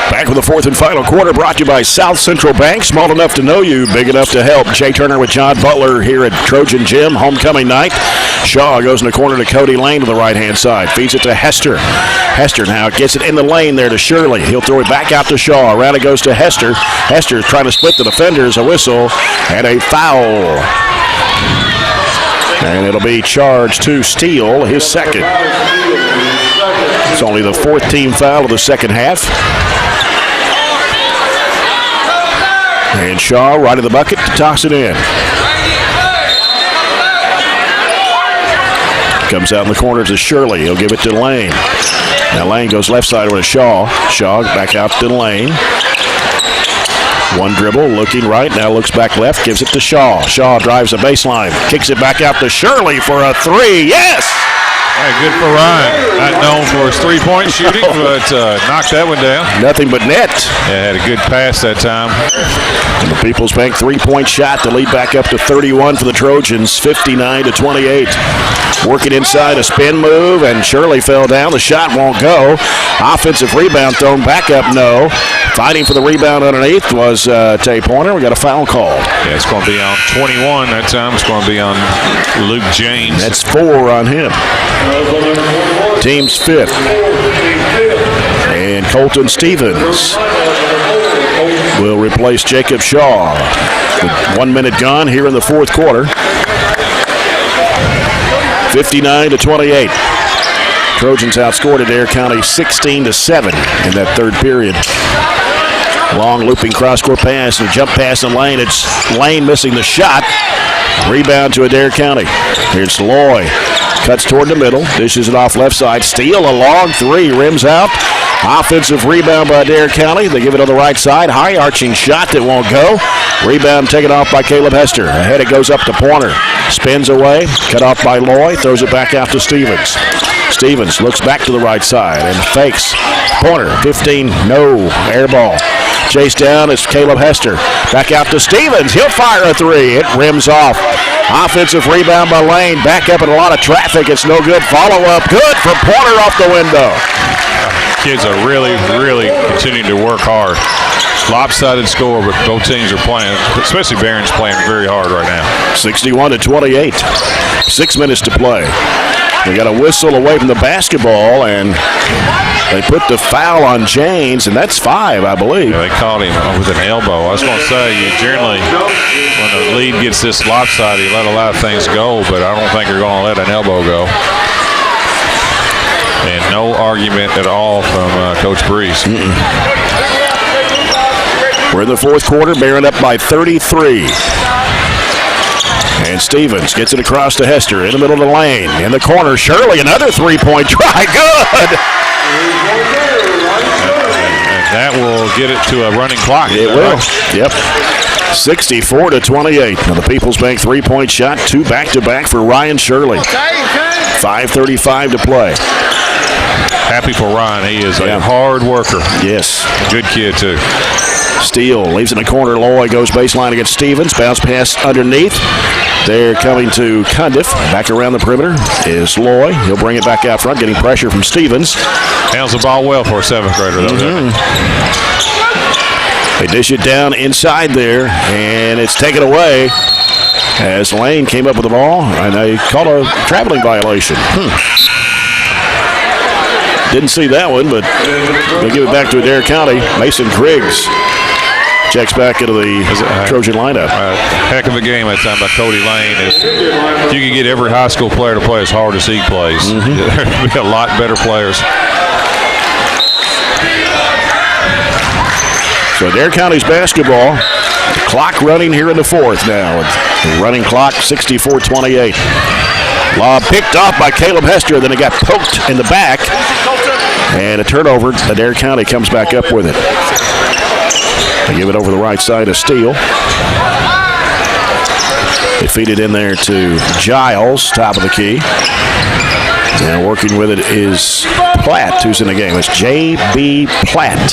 Back with the fourth and final quarter, brought to you by South Central Bank. Small enough to know you, big enough to help. Jay Turner with John Butler here at Trojan Gym, homecoming night. Shaw goes in the corner to Cody Lane to the right-hand side. Feeds it to Hester. Hester now gets it in the lane there to Shirley. He'll throw it back out to Shaw. Around it goes to Hester. Hester's trying to split the defenders. A whistle and a foul. And it'll be charged to Steele, his second. It's only the 4th team foul of the second half. And Shaw right of the bucket to toss it in. Comes out in the corner to Shirley. He'll give it to Lane. Now Lane goes left side with Shaw. Shaw back out to Lane. One dribble, looking right, now looks back left, gives it to Shaw. Shaw drives the baseline, kicks it back out to Shirley for a 3. Yes! Hey, good for Ryan. Not known for his three-point shooting, but knocked that one down. Nothing but net. Yeah, had a good pass that time. And the People's Bank three-point shot to lead back up to 31 for the Trojans, 59-28. Working inside, a spin move, and Shirley fell down. The shot won't go. Offensive rebound thrown back up, no. Fighting for the rebound underneath was Tay Pointer. We got a foul call. Yeah, it's going to be on 21 that time. It's going to be on Luke James. That's 4 on him. Team's 5th. And Colton Stevens will replace Jacob Shaw. With 1 minute gone here in the 4th quarter. 59-28. Trojans outscored Adair County 16-7 in that 3rd period. Long looping cross-court pass and a jump pass in Lane. It's Lane missing the shot. Rebound to Adair County. Here's Loy. Cuts toward the middle. Dishes it off left side. Steele, a long 3. Rims out. Offensive rebound by Adair County. They give it on the right side. High arching shot that won't go. Rebound taken off by Caleb Hester. Ahead it goes up to Pointer. Spins away. Cut off by Loy. Throws it back out to Stevens. Stevens looks back to the right side and fakes. Pointer, 15, no. Air ball. Chased down is Caleb Hester. Back out to Stevens. He'll fire a 3. It rims off. Offensive rebound by Lane. Back up in a lot of traffic. It's no good. Follow up. Good for Pointer off the window. Kids are really continuing to work hard. Lopsided score, but both teams are playing, especially Barron's playing very hard right now. 61-28. 6 minutes to play. They got a whistle away from the basketball, and they put the foul on James, and that's 5, I believe. Yeah, they caught him with an elbow. I was going to say, you generally, when the lead gets this lopsided, you let a lot of things go, but I don't think you're going to let an elbow go. And no argument at all from Coach Breeze. We're in the 4th quarter, Barron up by 33. And Stevens gets it across to Hester in the middle of the lane. In the corner, Shirley, another 3-point try. Good! And that will get it to a running clock. It will. Yep. 64-28. Now the People's Bank 3-point shot, 2 back-to-back for Ryan Shirley. 5:35 to play. Happy for Ryan. He is a hard worker. Yes. Good kid, too. Steele leaves in the corner. Loy goes baseline against Stevens. Bounce pass underneath. They're coming to Cundiff. Back around the perimeter is Loy. He'll bring it back out front, getting pressure from Stevens. Handles the ball well for a 7th grader, though. They dish it down inside there, and it's taken away as Lane came up with the ball, and they called a traveling violation. Didn't see that one, but they give it back to Adair County. Mason Griggs checks back into the Trojan lineup. Heck of a game that time by Cody Lane. If you can get every high school player to play as hard as he plays, there'd be a lot better players. So Adair County's basketball, the clock running here in the 4th now. The running clock, 64-28. Lob picked off by Caleb Hester, then it got poked in the back. And a turnover. Adair County comes back up with it. They give it over the right side of Steele. They feed it in there to Giles, top of the key. And working with it is Platt, who's in the game. It's J.B. Platt,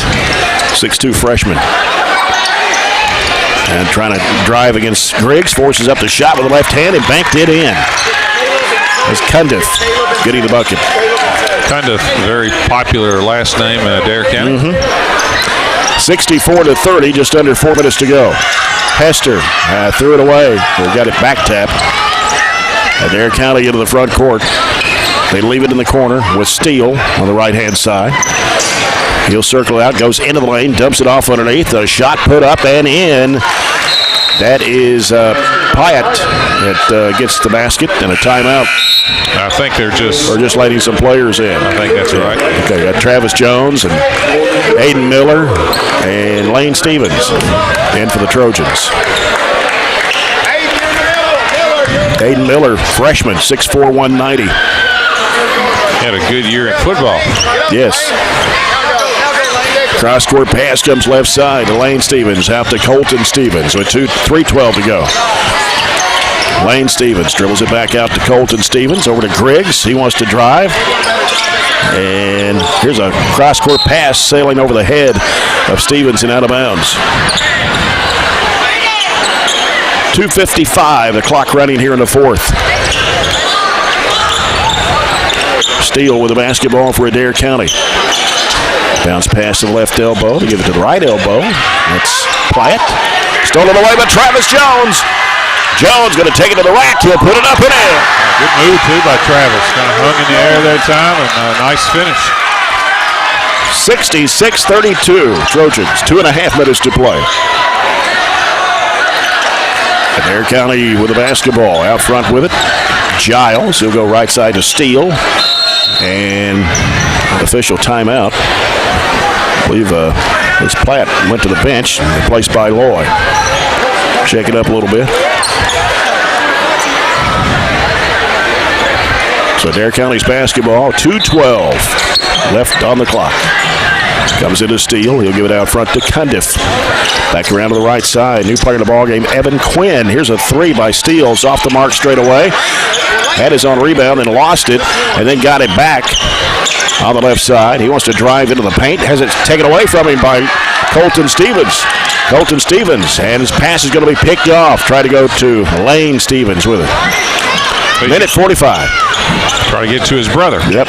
6'2 freshman. And trying to drive against Griggs, forces up the shot with the left hand and banked it in. It's Cundiff getting the bucket. Cundiff, very popular last name in Adair County. 64-30, just under 4 minutes to go. Hester threw it away. They got it back tap. Adair County into the front court. They leave it in the corner with Steele on the right-hand side. He'll circle out, goes into the lane, dumps it off underneath. A shot put up and in. That is Pyatt that gets the basket and a timeout. I think they're just letting some players in. I think that's right. Okay, got Travis Jones and Aiden Miller and Lane Stevens in for the Trojans. Aiden Miller, freshman, 6'4", 190. Had a good year in football. Yes. Cross-court pass comes left side to Lane Stevens, out to Colton Stevens with 3:12 to go. Lane Stevens dribbles it back out to Colton Stevens, over to Griggs. He wants to drive. And here's a cross-court pass sailing over the head of Stevens and out of bounds. 2:55, the clock running here in the fourth. Steele with the basketball for Adair County. Bounce pass to the left elbow to give it to the right elbow. That's Pyatt. Stolen away by Travis Jones. Jones going to take it to the rack. He'll put it up and in. Good move, too, by Travis. Kind of hung in the air that time, and a nice finish. 66-32. Trojans, 2.5 minutes to play. Adair County with the basketball out front with it. Giles, he'll go right side to Steele. And official timeout. I believe this Platt went to the bench, replaced by Loy. Shake it up a little bit. So Adair County's basketball, 2:12 left on the clock. Comes into Steele. He'll give it out front to Cundiff. Back around to the right side. New player in the ballgame, Evan Quinn. Here's a three by Steele. It's off the mark straight away. Had his own rebound and lost it, and then got it back on the left side. He wants to drive into the paint. Has it taken away from him by Colton Stevens. Colton Stevens, and his pass is going to be picked off. Try to go to Lane Stevens with it. Minute 45. Try to get to his brother. Yep.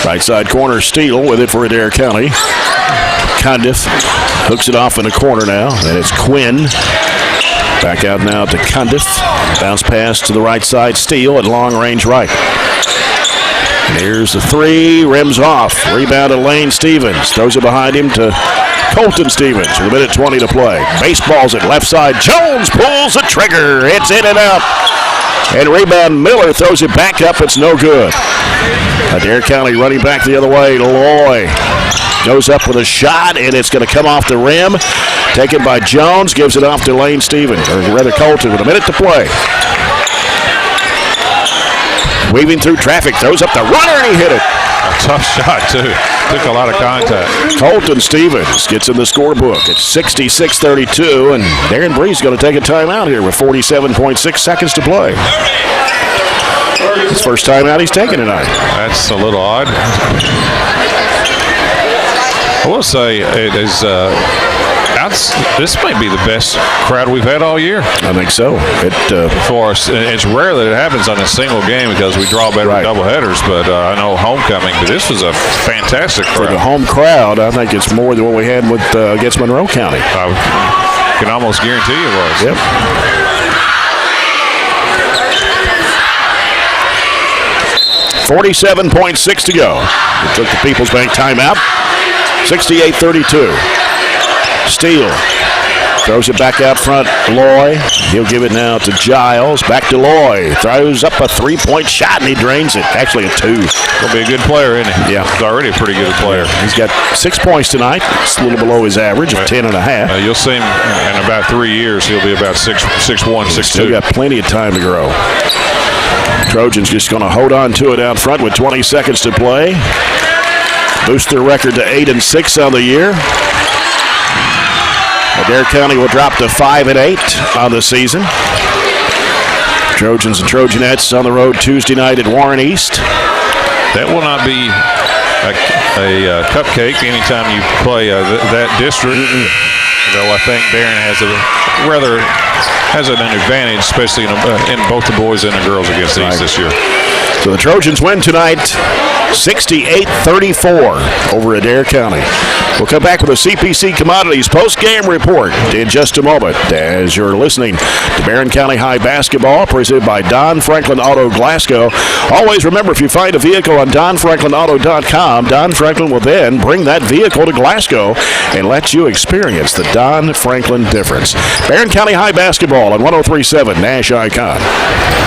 Right side corner, Steele with it for Adair County. Cundiff hooks it off in the corner now, and it's Quinn. Back out now to Cundiff. Bounce pass to the right side, Steele at long range right. And here's the three, rims off. Rebound to Lane Stevens. Throws it behind him to Colton Stevens with a minute 20 to play. Baseballs at left side. Jones pulls the trigger. It's in and out. And rebound Miller throws it back up. It's no good. Adair County running back the other way. Loy goes up with a shot, and it's going to come off the rim. Taken by Jones. Gives it off to Lane Stevens, or rather Colton, with a minute to play. Weaving through traffic. Throws up the runner, and he hit it. A tough shot, too. Took a lot of contact. Colton Stevens gets in the scorebook. It's 66-32, and Darren Bree's going to take a timeout here with 47.6 seconds to play. His first timeout he's taken tonight. That's a little odd. I will say it is. This may be the best crowd we've had all year. I think so. For us, it's rare that it happens on a single game because we draw better doubleheaders. But I know homecoming. But this was a fantastic crowd. For the home crowd, I think it's more than what we had with against Monroe County. I can almost guarantee it was. Yep. 47.6 to go. It took the People's Bank timeout. 68-32. Steele throws it back out front. Loy. He'll give it now to Giles. Back to Loy. Throws up a three-point shot, and he drains it. Actually a two. He'll be a good player, isn't he? Yeah. He's already a pretty good player. He's got 6 points tonight. It's a little below his average of 10.5. You'll see him in about 3 years. He'll be about 6'1", 6'2". Still got plenty of time to grow. Trojans just going to hold on to it out front with 20 seconds to play. Boost their record to 8-6 on the year. Adair County will drop to 5-8 on the season. Trojans and Trojanettes on the road Tuesday night at Warren East. That will not be a cupcake anytime you play that district. Though I think Barren has a rather has an advantage, especially in both the boys and the girls against these this year. So the Trojans win tonight 68-34 over Adair County. We'll come back with a CPC Commodities post-game report in just a moment as you're listening to Barren County High Basketball presented by Don Franklin Auto Glasgow. Always remember, if you find a vehicle on DonFranklinAuto.com, Don Franklin will then bring that vehicle to Glasgow and let you experience the Don Franklin difference. Barren County High Basketball on 103.7 Nash Icon.